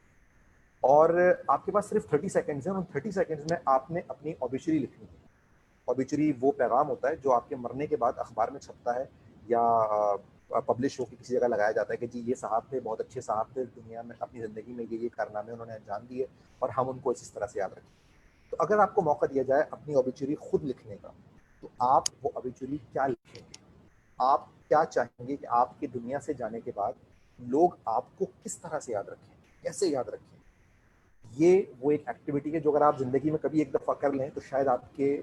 और आपके पास सिर्फ 30 सेकंड्स हैं और उन 30 सेकंड्स में आपने अपनी ऑब्ituary लिखनी है। ऑबिचुरी वो पैगाम होता है जो आपके मरने के बाद अखबार में छपता है या पब्लिश होकर किसी जगह लगाया जाता है कि जी ये साहब थे, बहुत अच्छे साहब थे, दुनिया में अपनी ज़िंदगी में ये कारनामे उन्होंने अंजाम दिए और हम उनको इस तरह से याद रखें। तो अगर आपको मौका दिया जाए अपनी ऑबिचुरी खुद लिखने का, तो आप वो ऑबिचुरी क्या लिखेंगे? आप क्या चाहेंगे कि आपकी दुनिया से जाने के बाद लोग आपको किस तरह से याद रखें, कैसे याद रखें? ये वो एक एक्टिविटी है जो अगर आप ज़िंदगी में कभी एक दफ़ा कर लें तो शायद आपके,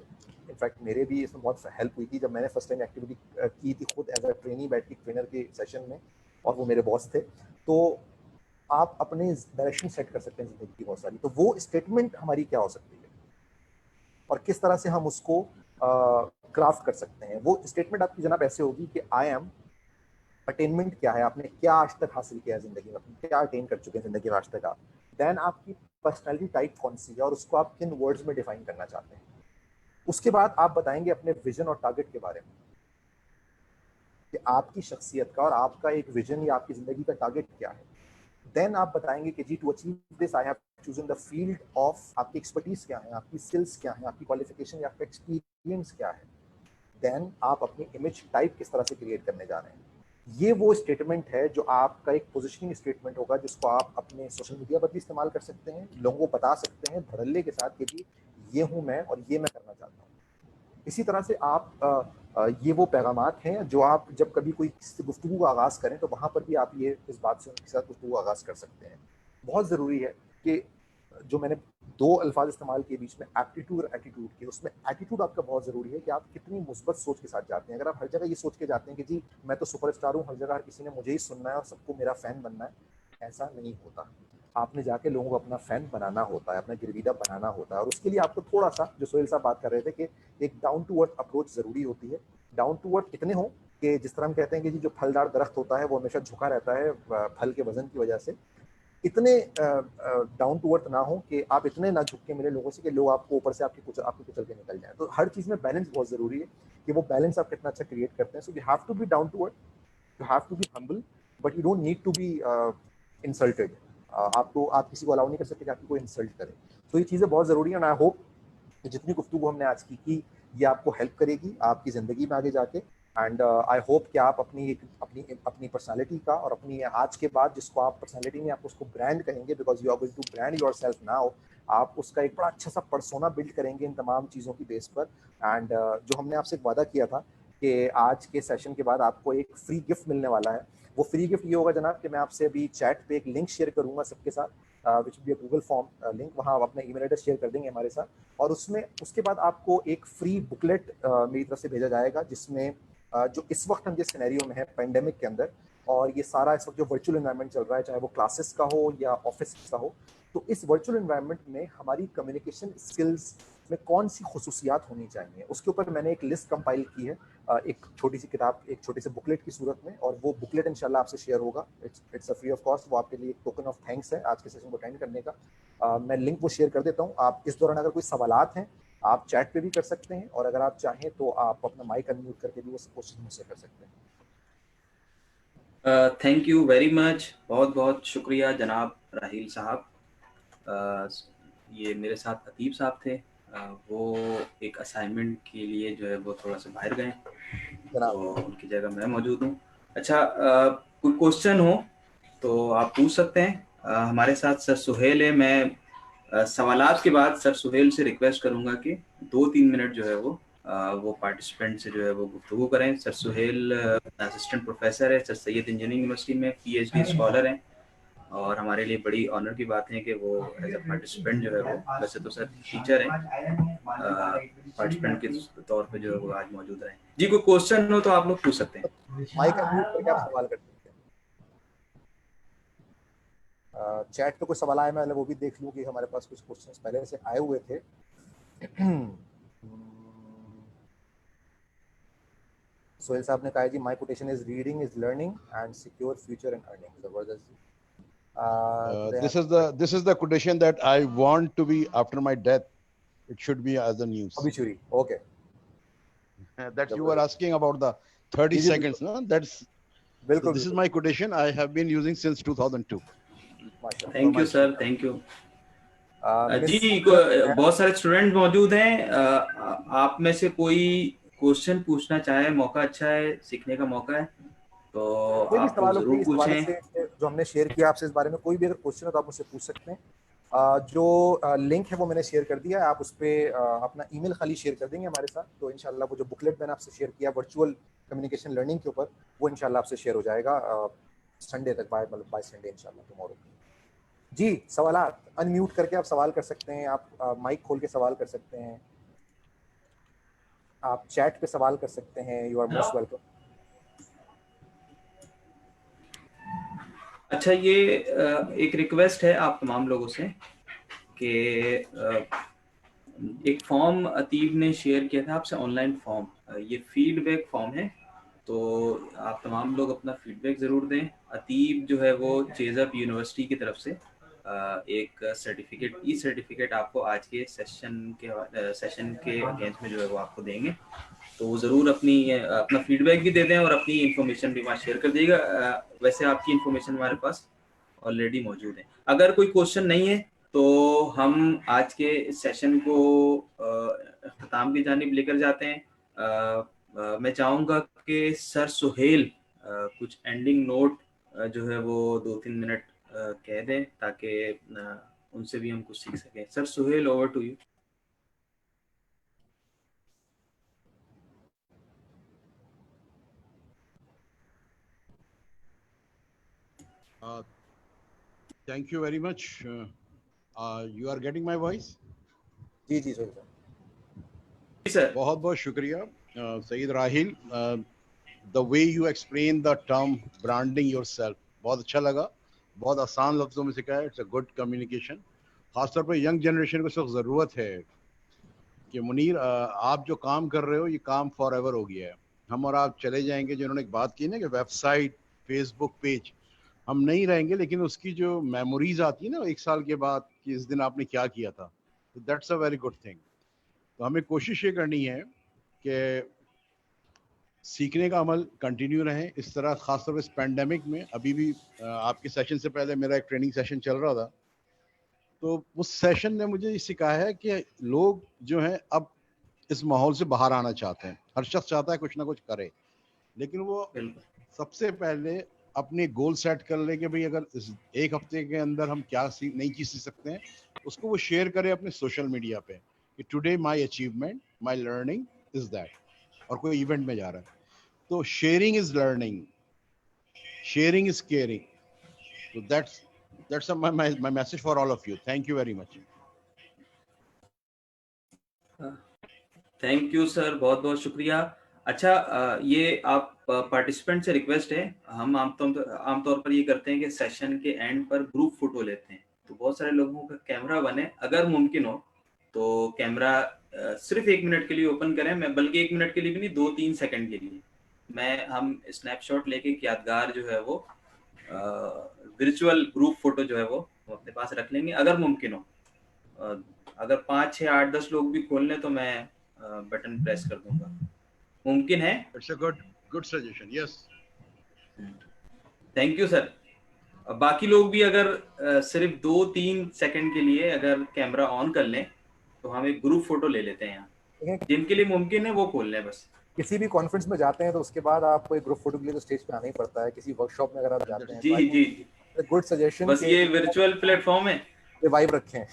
इनफैक्ट मेरे भी इसमें बहुत हेल्प हुई थी जब मैंने फर्स्ट टाइम एक्टिविटी की थी खुद एज अ ट्रेनी बैठ के ट्रेनर के सेशन में, और वो मेरे बॉस थे। तो आप अपने डायरेक्शन सेट कर सकते हैं ज़िंदगी की बहुत सारी। तो वो स्टेटमेंट हमारी क्या हो सकती है और किस तरह से हम उसको क्राफ्ट कर सकते हैं? वो स्टेटमेंट आपकी जनाब ऐसे होगी कि आई एम, अटेनमेंट क्या है, आपने क्या आज तक हासिल किया है ज़िंदगी में, क्या अटेन कर चुके हैं ज़िंदगी में आज तक आप। देन आपकी पर्सनैलिटी टाइप कौन सी है और उसको आप किन वर्ड्स में डिफाइन करना चाहते हैं। उसके बाद आप बताएंगे अपने विजन और टारगेट के बारे में कि आपकी शख्सियत का और आपका एक विजन या आपकी ज़िंदगी का टारगेट क्या है। देन आप बताएंगे कि जी to achieve this I have chosen the field of, आपकी एक्सपर्टीज क्या है, आपकी स्किल्स क्या है, आपकी क्वालिफिकेशन या आपका एक्सपीरियंस क्या है। देन आप अपनी इमेज टाइप किस तरह से क्रिएट करने जा रहे हैं। ये वो स्टेटमेंट है जो आपका एक पोजिशनिंग स्टेटमेंट होगा जिसको आप अपने सोशल मीडिया पर भी इस्तेमाल कर सकते हैं, लोगों को बता सकते हैं धड़ल्ले के साथ कि जी ये हूँ मैं और ये मैं करना चाहता हूँ। इसी तरह से आप ये वो पैगामात हैं जो आप जब कभी कोई गुफ्तगू का आगाज़ करें तो वहाँ पर भी आप ये इस बात से उनके साथ गुफ्तगू आगाज़ कर सकते हैं। बहुत ज़रूरी है कि जो मैंने दो अल्फाज इस्तेमाल किए बीच में, एप्टीट्यूड और एटीट्यूड के, उसमें एटीट्यूड आपका बहुत ज़रूरी है कि आप कितनी मुस्बत सोच के साथ जाते हैं। अगर आप हर जगह ये सोच के जाते हैं कि जी मैं तो सुपरस्टार हूँ, हर जगह हर किसी ने मुझे ही सुनना है और सबको मेरा फ़ैन बनना है, ऐसा नहीं होता। आपने जाके लोगों को अपना फ़ैन बनाना होता है, अपना गिरविदा बनाना होता है, और उसके लिए आपको थोड़ा सा, जो सोहेल साहब बात कर रहे थे कि एक डाउन टू अर्थ अप्रोच ज़रूरी होती है। डाउन टू अर्थ इतने हों कि जिस तरह हम कहते हैं कि जी जो फलदार दरख्त होता है वो हमेशा झुका रहता है फल के वजन की वजह से, इतने डाउन टू अर्थ ना हो कि आप इतने ना झुक के मिले लोगों से कि लोग आपको ऊपर से आपके कुचल के निकल जाए। तो हर चीज़ में बैलेंस बहुत ज़रूरी है कि वो बैलेंस आप कितना अच्छा क्रिएट करते हैं। So you have to be down to earth, you have to be humble, but you don't need to be insulted. आप किसी को अलाउ नहीं कर सकते कि आपको कोई इंसल्ट करे। तो ये चीज़ें बहुत ज़रूरी है। एंड आई होप कि जितनी गुफ्तगू हमने आज की ये आपको हेल्प करेगी आपकी ज़िंदगी में आगे जाके। एंड आई होप कि आप अपनी पर्सनालिटी का और अपनी आज के बाद जिसको आप पर्सनालिटी में आप उसको ब्रांड कहेंगे, because you are going to brand yourself now, आप उसका एक बड़ा अच्छा सा पर्सोना बिल्ड करेंगे इन तमाम चीज़ों की बेस पर। एंड जो हमने आपसे एक वादा किया था कि आज के सेशन के बाद आपको एक फ्री गिफ्ट मिलने वाला है, वो फ्री गिफ्ट ये होगा जनाब कि मैं आपसे अभी चैट पे एक लिंक शेयर करूंगा सबके साथ, विच बी गूगल फॉर्म लिंक। वहाँ आप अपना ईमेल एड्रेस शेयर कर देंगे हमारे साथ, और उसमें उसके बाद आपको एक फ्री बुकलेट मेरी तरफ से भेजा जाएगा जिसमें जो इस वक्त हम जिस सिनेरियो में है पेंडेमिक के अंदर, और ये सारा इस वक्त जो वर्चुअल एनवायरनमेंट चल रहा है, चाहे वो क्लासेस का हो या ऑफिस का हो, तो इस वर्चुअल एनवायरनमेंट में हमारी कम्युनिकेशन स्किल्स में कौन सी खुसूसियात होनी चाहिए, उसके ऊपर मैंने एक लिस्ट कंपाइल की है एक छोटी सी किताब, एक छोटे से बुकलेट की सूरत में, और वो बुकलेट इंशाल्लाह आपसे शेयर होगा। It's a free of cost. वो आपके लिए एक टोकन ऑफ थैंक्स है आज के सेशन को अटेंड करने का। मैं लिंक वो शेयर कर देता हूँ। आप इस दौरान अगर कोई सवालात हैं आप चैट पे भी कर सकते हैं, और अगर आप चाहें तो आप अपना माइक अनम्यूट करके भी वो क्वेश्चन मुझसे कर सकते हैं। थैंक यू वेरी मच, बहुत बहुत शुक्रिया जनाब राहील साहब। ये मेरे साथ अतीब साहब थे, वो एक असाइनमेंट के लिए जो है वो थोड़ा सा बाहर गए, तो उनकी जगह मैं मौजूद हूँ। अच्छा, कोई क्वेश्चन हो तो आप पूछ सकते हैं। हमारे साथ सर सुहेल है। मैं सवालात के बाद सर सुहेल से रिक्वेस्ट करूंगा कि 2-3 मिनट जो है वो पार्टिसिपेंट से जो है वो गुफ्तगू करें। सर सुहेल असिस्टेंट प्रोफेसर है सर सैयद इंजीनियरिंग यूनिवर्सिटी में, PhD स्कॉलर हैं, और हमारे लिए बड़ी ऑनर की बात है कि वो एज अ पार्टिसिपेंट जो है वो, वैसे तो सर टीचर हैं, पार्टिसिपेंट के तौर पे जो है वो आज मौजूद रहे। जी कोई क्वेश्चन हो तो आप लोग पूछ सकते हैं। माइक अनम्यूट करके आप सवाल कर सकते हैं। चैट पे कुछ सवाल आए, मैं वो भी देख लूँ कि हमारे पास कुछ क्वेश्चंस पहले से आए हुए थे। सोहेल साहब ने कहा जी my quotation is reading is learning and secure future and earning. जबरदस्त। This is the quotation that I want to be after my death. It should be as a news. Obituary. Okay. That you were asking about the 30 seconds, no? That's बिल्कुल। This is my quotation I have been using since 2002. Thank you sir, thank you. जी बहुत सारे स्टूडेंट मौजूद हैं। आप में से कोई क्वेश्चन पूछना चाहे, मौका अच्छा है, सीखने का मौका है, तो कोई भी आप लोग सवाल हो जरूर इस हवाले पूछें। से जो हमने शेयर किया आपसे इस बारे में, कोई भी अगर क्वेश्चन हो तो आप मुझसे पूछ सकते हैं। जो लिंक है वो मैंने शेयर कर दिया है, आप उस पर अपना ईमेल खाली शेयर कर देंगे हमारे साथ, तो इंशाल्लाह वो जो बुकलेट मैंने आपसे शेयर किया वर्चुअल कम्युनिकेशन लर्निंग के ऊपर, वो इंशाल्लाह आपसे शेयर हो जाएगा संडे तक, बाय संडे इंशाल्लाह, टुमारो। जी, सवालात अनम्यूट करके आप सवाल कर सकते हैं, आप माइक खोल के सवाल कर सकते हैं, आप चैट पे सवाल कर सकते हैं। You are most welcome. अच्छा, ये एक रिक्वेस्ट है आप तमाम लोगों से कि एक फॉर्म अतीब ने शेयर किया था आपसे, ऑनलाइन फॉर्म, ये फीडबैक फॉर्म है, तो आप तमाम लोग अपना फीडबैक ज़रूर दें। अतीब जो है वो चेज़अप यूनिवर्सिटी की तरफ से एक सर्टिफिकेट, ई सर्टिफिकेट आपको आज के सेशन के अगेंस्ट में जो है वो आपको देंगे, तो वो ज़रूर अपना फीडबैक भी दे दें और अपनी इन्फॉर्मेशन भी वहाँ शेयर कर दीजिएगा। वैसे आपकी इन्फॉर्मेशन हमारे पास ऑलरेडी मौजूद है। अगर कोई क्वेश्चन नहीं है तो हम आज के सेशन को अख्ताम की जानिब लेकर जाते हैं। मैं चाहूँगा कि सर सुहेल कुछ एंडिंग नोट जो है वो 2-3 मिनट कह दें, ताकि उनसे भी हम कुछ सीख सकें। Sir Suhail, over to you. Thank you very much. You are getting my voice? जी जी सर। जी सर। बहुत बहुत शुक्रिया Saeed Rahil, the way you explain the term branding yourself बहुत अच्छा लगा, बहुत आसान लफ्जों में सिखाया। इट्स अ गुड कम्युनिकेशन, खासतौर पर यंग जनरेशन को सख्त ज़रूरत है कि मुनीर आप जो काम कर रहे हो ये काम फॉर एवर हो गया है, हम और आप चले जाएंगे। जिन्होंने एक बात की ना कि वेबसाइट, फेसबुक पेज, हम नहीं रहेंगे, लेकिन उसकी जो मेमोरीज आती है ना 1 साल के बाद कि इस दिन आपने क्या किया था, तो that's a very good thing. तो हमें कोशिश ये करनी है कि सीखने का अमल कंटिन्यू रहे इस तरह, खासतौर पर इस पैंडेमिक में। अभी भी आपके सेशन से पहले मेरा एक ट्रेनिंग सेशन चल रहा था, तो उस सेशन ने मुझे ये सिखाया है कि लोग जो हैं अब इस माहौल से बाहर आना चाहते हैं। हर शख्स चाहता है कुछ ना कुछ करे, लेकिन वो सबसे पहले अपने गोल सेट कर ले कि भाई अगर इस 1 हफ्ते के अंदर हम क्या नई चीज़ सीख सकते हैं, उसको वो शेयर करे अपने सोशल मीडिया पे कि today my achievement, my learning is that, और कोई इवेंट में जा रहा है। तो sharing is learning, sharing is caring. तो that's my message for all of you. Thank you very much. Thank you sir, बहुत बहुत शुक्रिया। अच्छा, ये आप पार्टिसिपेंट से रिक्वेस्ट है, हम आमतौर पर ये करते हैं कि सेशन के एंड पर ग्रुप फोटो लेते हैं, तो बहुत सारे लोगों का कैमरा बने, अगर मुमकिन हो तो कैमरा सिर्फ 1 मिनट के लिए ओपन करें। मैं बल्कि 1 मिनट के लिए भी नहीं, 2-3 सेकंड के लिए हम स्नैपशॉट लेके एक यादगार जो है वो वर्चुअल ग्रुप फोटो जो है वो हम अपने पास रख लेंगे, अगर मुमकिन हो। अगर 5, 6, 8, 10 लोग भी खोल लें तो मैं बटन प्रेस कर दूंगा। मुमकिन है? It's a good suggestion, yes. Thank you sir. बाकी लोग भी अगर सिर्फ 2-3 सेकंड के लिए अगर कैमरा ऑन कर लें तो हम एक ग्रुप फोटो ले लेते हैं यहाँ। जिनके लिए मुमकिन है वो खोल लें बस। किसी भी कॉन्फ्रेंस में जाते हैं तो उसके बाद आपको एक ग्रुप फोटो के लिए तो स्टेज पे आना ही पड़ता है। किसी वर्कशॉप में अगर आप जाते हैं, जी जी, गुड सजेशन। बस ये वर्चुअल प्लेटफॉर्म है, ये वाइब रखें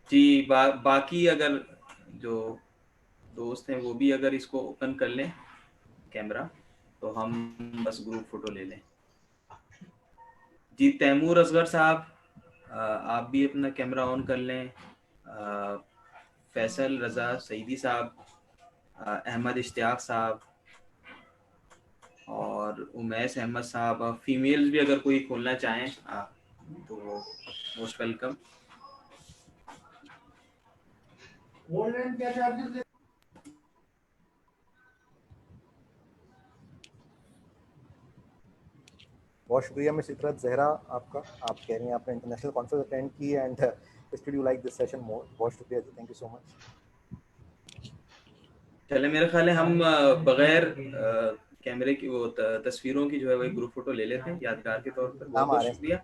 जी। बाकी अगर जो दोस्त हैं वो भी अगर इसको ओपन कर लें कैमरा, तो हम बस ग्रुप फोटो ले लें। जी, तैमूर असगर साहब, आप भी अपना कैमरा ऑन कर लें। फैसल रजा सईदी साहब, अहमद इश्तियाक साहब और उमैस अहमद साहब, फीमेल्स भी अगर कोई खोलना चाहें तो मोस्ट वेलकम। बहुत शुक्रिया मिस इतरत जहरा आपका। आप कह रही हैं आपने इंटरनेशनल कॉन्फ्रेंस अटेंड की and did you like this session more. बहुत शुक्रिया जी, थैंक यू सो मच। चले, मेरे ख्याल है हम बगैर कैमरे की वो तस्वीरों की जो है वो एक ग्रुप फोटो ले लेते हैं यादगार के तौर पर। बहुत बहुत शुक्रिया।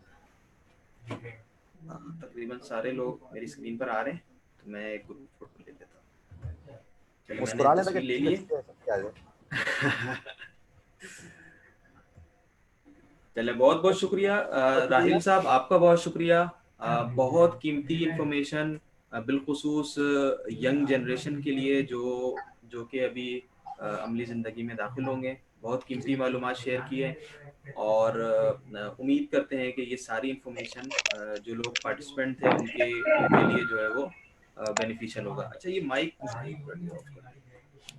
तकरीबन सारे लोग मेरी स्क्रीन पर आ रहे हैं, तो मैं एक ग्रुप फोटो ले लेता हूँ। चलिए मुस्कुरा मैंने लेना तस्वीर ले ली है। चले, बहुत बहुत शुक्रिया राहिल साहब, आपका बहुत शुक्रिया। बहुत कीमती इंफॉर्मेशन बिलखुसूस यंग जनरेशन के लिए जो कि अभी अमली ज़िंदगी में दाखिल होंगे, बहुत कीमती मालूमात शेयर किए, और उम्मीद करते हैं कि ये सारी इंफॉर्मेशन जो लोग पार्टिसिपेंट थे उनके लिए जो है वो बेनिफिशियल होगा। अच्छा, ये माइक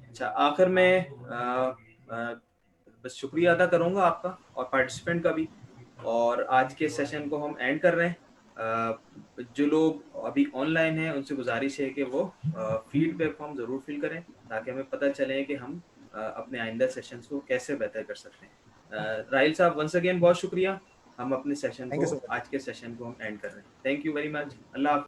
अच्छा, आखिर में बस शुक्रिया अदा करूंगा आपका और पार्टिसिपेंट का भी, और आज के सेशन को हम एंड कर रहे हैं। जो लोग अभी ऑनलाइन हैं उनसे गुजारिश है कि वो फीडबैक फॉर्म ज़रूर फिल करें, ताकि हमें पता चले कि हम अपने आइंदा सेशंस को कैसे बेहतर कर सकते हैं। राहिल साहब, वंस अगेन बहुत शुक्रिया। हम अपने सेशन Thank you को so much. आज के सेशन को हम एंड कर रहे हैं। Thank you very much. अल्लाह हाफ़िज़।